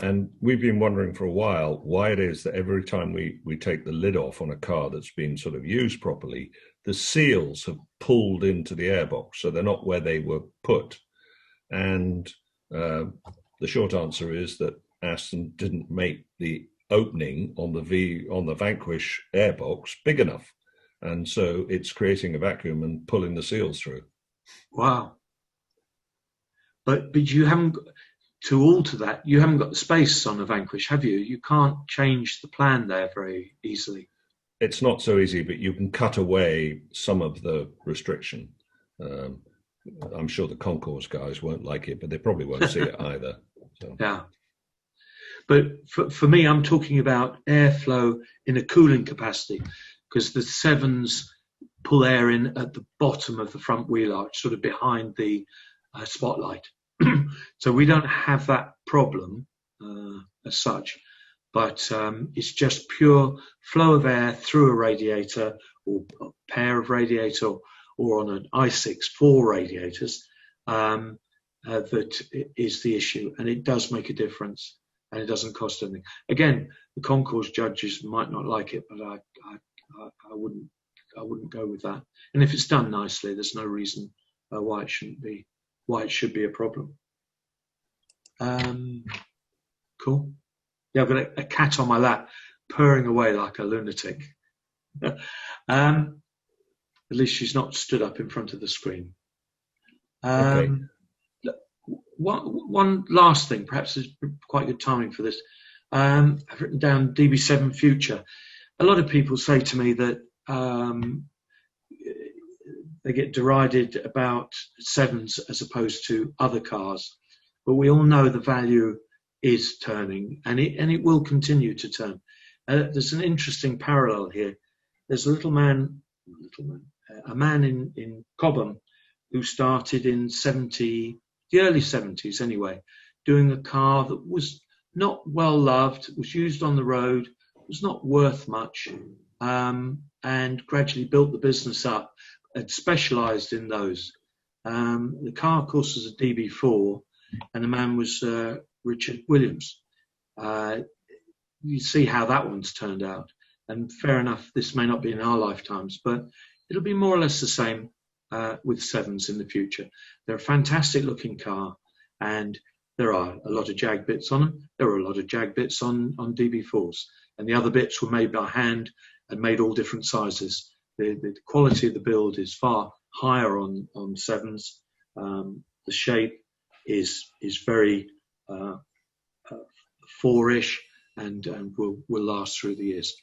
And we've been wondering for a while why it is that every time we take the lid off on a car that's been sort of used properly, the seals have pulled into the airbox, so they're not where they were put. And the short answer is that Aston didn't make the opening on the Vanquish airbox big enough, and so it's creating a vacuum and pulling the seals through. Wow! But you haven't. To alter that, you haven't got the space on the Vanquish, have you? You can't change the plan there very easily. It's not so easy, but you can cut away some of the restriction. I'm sure the Concourse guys won't like it, but they probably won't see it either. So. Yeah. But for me, I'm talking about airflow in a cooling capacity, because the 7s pull air in at the bottom of the front wheel arch, sort of behind the spotlight. So we don't have that problem as such, but it's just pure flow of air through a radiator or a pair of radiator, or on an i6 4 radiators, that is the issue, and it does make a difference, and it doesn't cost anything. Again, the concourse judges might not like it, but I wouldn't go with that. And if it's done nicely, there's no reason why it should be a problem. Cool. Yeah, I've got a cat on my lap purring away like a lunatic. At least she's not stood up in front of the screen. Okay. One last thing, perhaps it's quite good timing for this. I've written down DB7 future. A lot of people say to me that they get derided about 7s as opposed to other cars, but we all know the value is turning, and it will continue to turn. There's an interesting parallel here. There's a man in Cobham who started in the early 70s anyway, doing a car that was not well loved, was used on the road, was not worth much, and gradually built the business up and specialised in those. The car, of course, was a DB4, and the man was Richard Williams. You see how that one's turned out. And fair enough, this may not be in our lifetimes, but it'll be more or less the same with 7s in the future. They're a fantastic looking car, and there are a lot of jag bits on them. There are a lot of jag bits on DB4s, and the other bits were made by hand and made all different sizes. The quality of the build is far higher on 7s. The shape is very 4-ish, and will last through the years.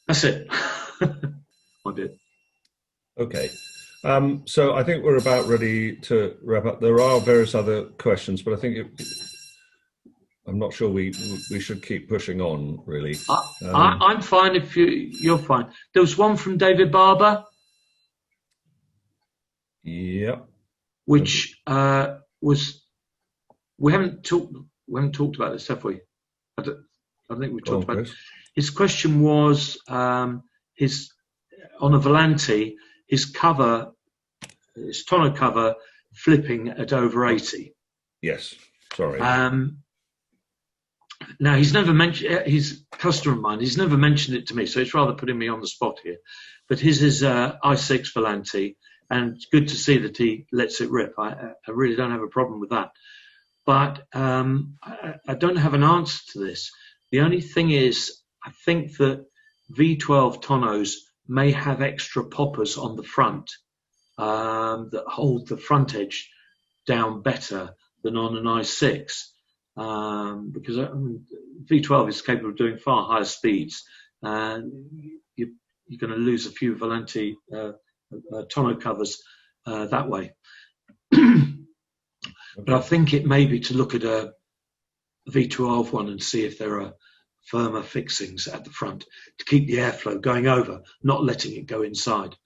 That's it. My bit. Okay. So I think we're about ready to wrap up. There are various other questions, but I think I'm not sure we should keep pushing on, really. I'm fine if you're fine. There was one from David Barber. Yep. Which was, we haven't talked about this, have we? I think we talked about it. His question was on a Volante, his tonneau cover flipping at over 80. Yes, sorry. Now, he's never mentioned, he's a customer of mine, he's never mentioned it to me, so it's rather putting me on the spot here. But his is i6 Volante, and it's good to see that he lets it rip. I really don't have a problem with that. But I don't have an answer to this. The only thing is, I think that V12 tonneaus may have extra poppers on the front that hold the front edge down better than on an i6, because V12 is capable of doing far higher speeds. You're going to lose a few Volante tonneau covers that way. But I think it may be to look at a V12 one and see if there are firmer fixings at the front to keep the airflow going over, not letting it go inside.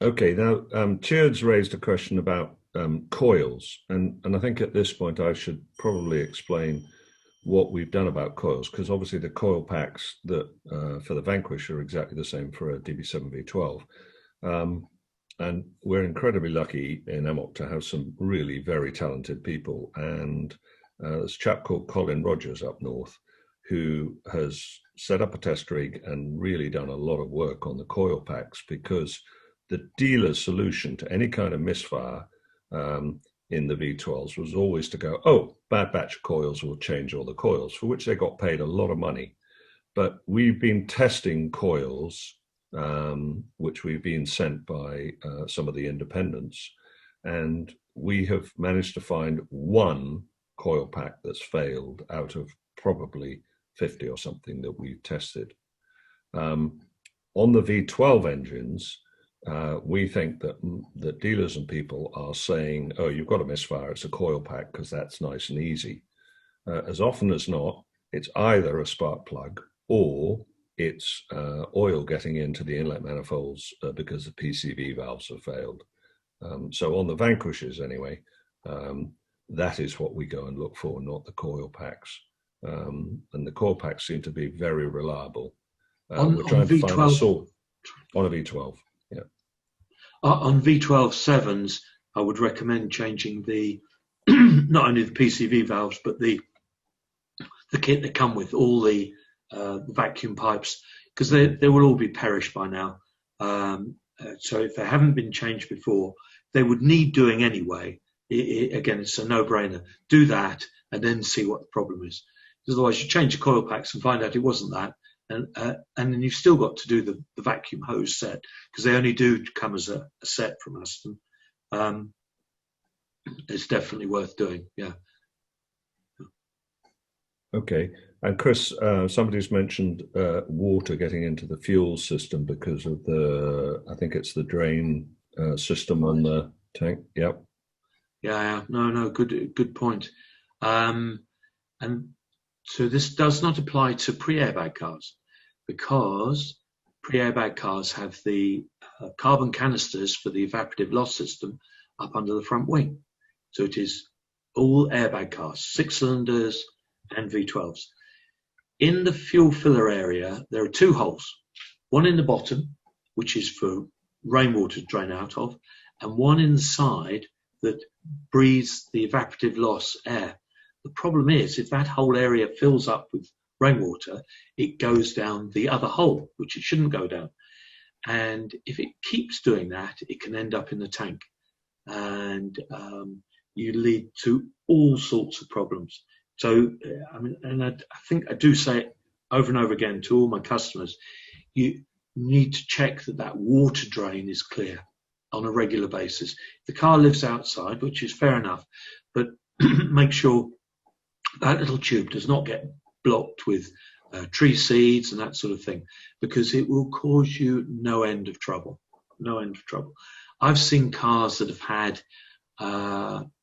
Okay, now Cheard's raised a question about coils, and I think at this point I should probably explain what we've done about coils, because obviously the coil packs that for the Vanquish are exactly the same for a DB7 V12. And we're incredibly lucky in AMOC to have some really very talented people. And there's a chap called Colin Rogers up north who has set up a test rig and really done a lot of work on the coil packs, because the dealer's solution to any kind of misfire in the V12s was always to go, oh, bad batch of coils, will change all the coils, for which they got paid a lot of money. But we've been testing coils, which we've been sent by some of the independents, and we have managed to find one coil pack that's failed out of probably 50 or something that we've tested. On the V12 engines, we think that dealers and people are saying, oh, you've got a misfire, it's a coil pack because that's nice and easy. as often as not, it's either a spark plug or it's oil getting into the inlet manifolds because the PCV valves have failed. So on the Vanquishes anyway, that is what we go and look for, not the coil packs. And the coil packs seem to be very reliable. We're trying to find a sort on a V12. Yeah. On V12.7s, I would recommend changing the not only the PCV valves but the kit that come with all the vacuum pipes, because they will all be perished by now. So if they haven't been changed before, they would need doing anyway. Again, it's a no-brainer. Do that and then see what the problem is. Otherwise, you change the coil packs and find out it wasn't that, and then you've still got to do the vacuum hose set, because they only do come as a set from Aston. It's definitely worth doing. Yeah. Okay. And Chris, somebody's mentioned water getting into the fuel system because of I think it's the drain system on the tank. Yep. Yeah. No. Good point. And so this does not apply to pre-airbag cars, because pre-airbag cars have the carbon canisters for the evaporative loss system up under the front wing. So it is all airbag cars, 6 cylinders and V12s. In the fuel filler area, there are 2 holes, one in the bottom, which is for rainwater to drain out of, and one in the side that breathes the evaporative loss air. The problem is, if that whole area fills up with rainwater, it goes down the other hole, which it shouldn't go down. And if it keeps doing that, it can end up in the tank. And you lead to all sorts of problems. So, I think I do say it over and over again to all my customers, you need to check that water drain is clear on a regular basis. The car lives outside, which is fair enough, but make sure that little tube does not get blocked with tree seeds and that sort of thing, because it will cause you no end of trouble. I've seen cars that have had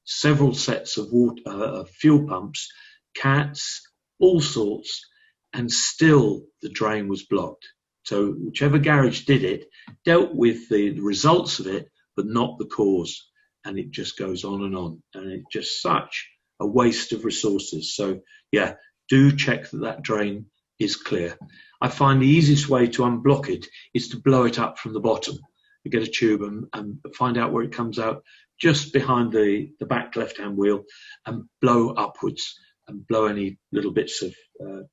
several sets of fuel pumps, cats, all sorts, and still the drain was blocked. So whichever garage did it dealt with the results of it, but not the cause. And it just goes on, and it's just such a waste of resources. So yeah, do check that drain is clear. I find the easiest way to unblock it is to blow it up from the bottom. You get a tube and find out where it comes out, just behind the back left-hand wheel, and blow upwards and blow any little bits of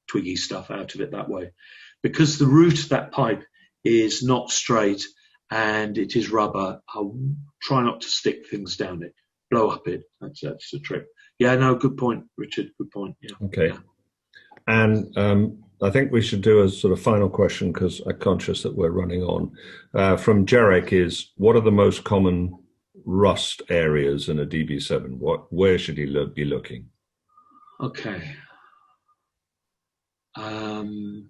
twiggy stuff out of it that way. Because the root of that pipe is not straight and it is rubber, I'll try not to stick things down it. Blow up it. That's the trick. Yeah, no, good point, Richard. Good point. Yeah. Okay. Yeah. And I think we should do a sort of final question, because I'm conscious that we're running on. From Jarek is, what are the most common rust areas in a DB7? Where should he be looking? Okay. In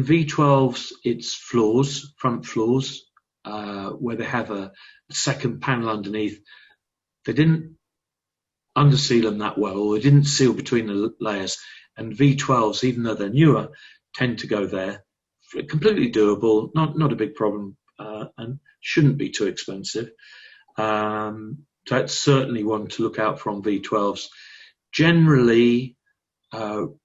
V12s, it's floors, front floors, where they have a second panel underneath. They didn't underseal them that well, or they didn't seal between the layers. And V12s, even though they're newer, tend to go there. Completely doable, not a big problem, and shouldn't be too expensive. So that's certainly one to look out for on V12s. Generally, on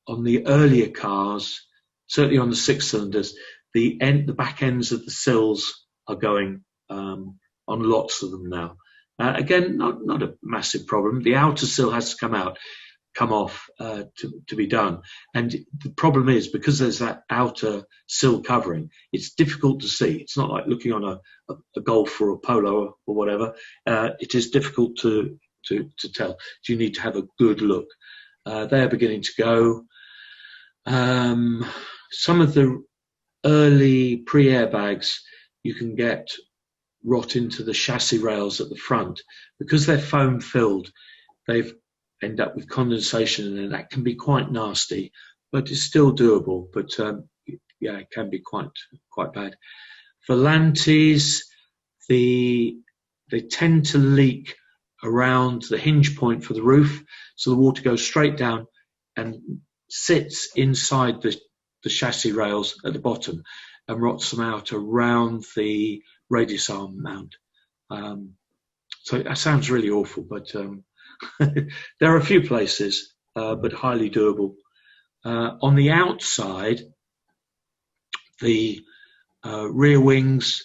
the earlier cars, certainly on the 6 cylinders, the back ends of the sills are going on lots of them now. Again, not a massive problem. The outer sill has to come off to be done. And the problem is, because there's that outer sill covering, it's difficult to see. It's not like looking on a Golf or a Polo or whatever. It is difficult to tell. So you need to have a good look. They're beginning to go. Some of the early pre-airbags, you can get rot into the chassis rails at the front. Because they're foam filled, they've end up with condensation, and that can be quite nasty, but it's still doable. But yeah, it can be quite bad. For Lantis, they tend to leak around the hinge point for the roof, so the water goes straight down and sits inside the chassis rails at the bottom and rots them out around the radius arm mount. So that sounds really awful, but there are a few places, but highly doable. On the outside, the rear wings,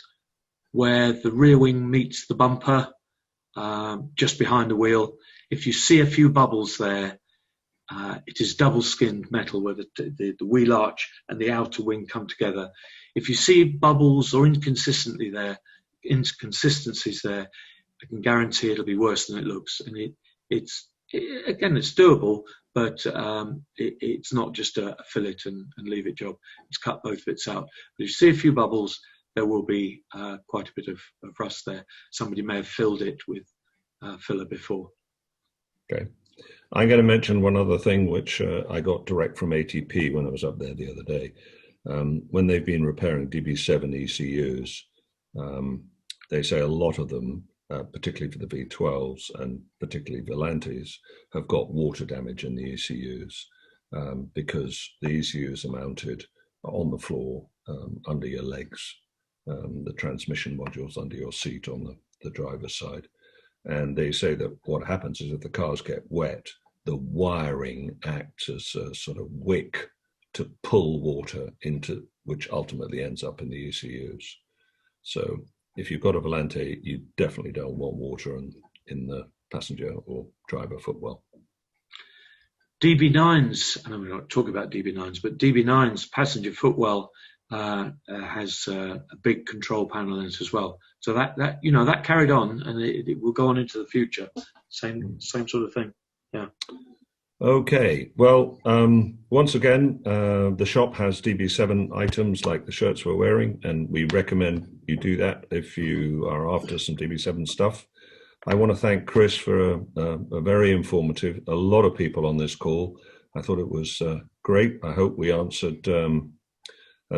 where the rear wing meets the bumper, just behind the wheel, if you see a few bubbles there, it is double-skinned metal where the wheel arch and the outer wing come together. If you see bubbles or inconsistencies there, I can guarantee it'll be worse than it looks. And it's doable, but it's not just a fillet and leave it job. It's cut both bits out. But if you see a few bubbles, there will be quite a bit of rust there. Somebody may have filled it with filler before. Okay. I'm going to mention one other thing which I got direct from ATP when I was up there the other day. When they've been repairing DB7 ECUs, they say a lot of them, particularly for the V12s and particularly Volantes, have got water damage in the ECUs because the ECUs are mounted on the floor under your legs, the transmission modules under your seat on the driver's side. And they say that what happens is if the cars get wet, the wiring acts as a sort of wick to pull water into, which ultimately ends up in the ECUs. So if you've got a Volante, you definitely don't want water in the passenger or driver footwell. DB9s, and I'm not talking about DB9s, but DB9's passenger footwell has a big control panel in it as well. So that carried on, and it will go on into the future. Same sort of thing. Yeah. Okay. Well, once again, the shop has DB7 items like the shirts we're wearing, and we recommend you do that if you are after some DB7 stuff. I want to thank Chris for a very informative, a lot of people on this call. I thought it was great. I hope we answered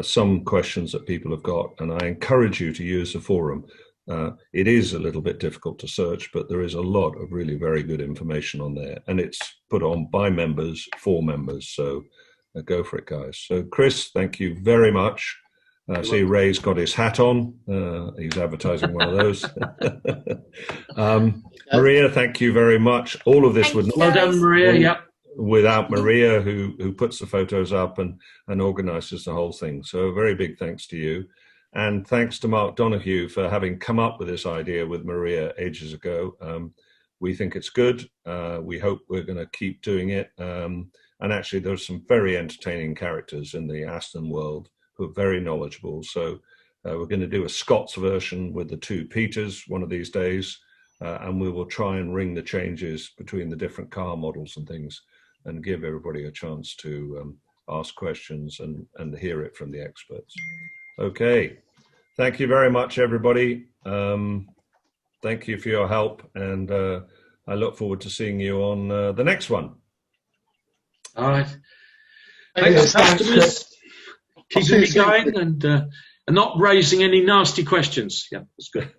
some questions that people have got, and I encourage you to use the forum. It is a little bit difficult to search, but there is a lot of really very good information on there, and it's put on by members for members. So go for it, guys. So Chris, thank you very much. I see Ray's got his hat on. He's advertising one of those. Maria, thank you very much. All of this would not well done, Maria. Yep. Without Maria, who puts the photos up and organises the whole thing. So a very big thanks to you. And thanks to Mark Donoghue for having come up with this idea with Maria ages ago. We think it's good. We hope we're going to keep doing it. And actually, there's some very entertaining characters in the Aston world who are very knowledgeable. So we're going to do a Scots version with the two Peters one of these days. And we will try and ring the changes between the different car models and things and give everybody a chance to ask questions and hear it from the experts. Okay. Thank you very much, everybody. Thank you for your help. And I look forward to seeing you on the next one. All right. Thanks, customers. Keeping me going and not raising any nasty questions. Yeah, that's good.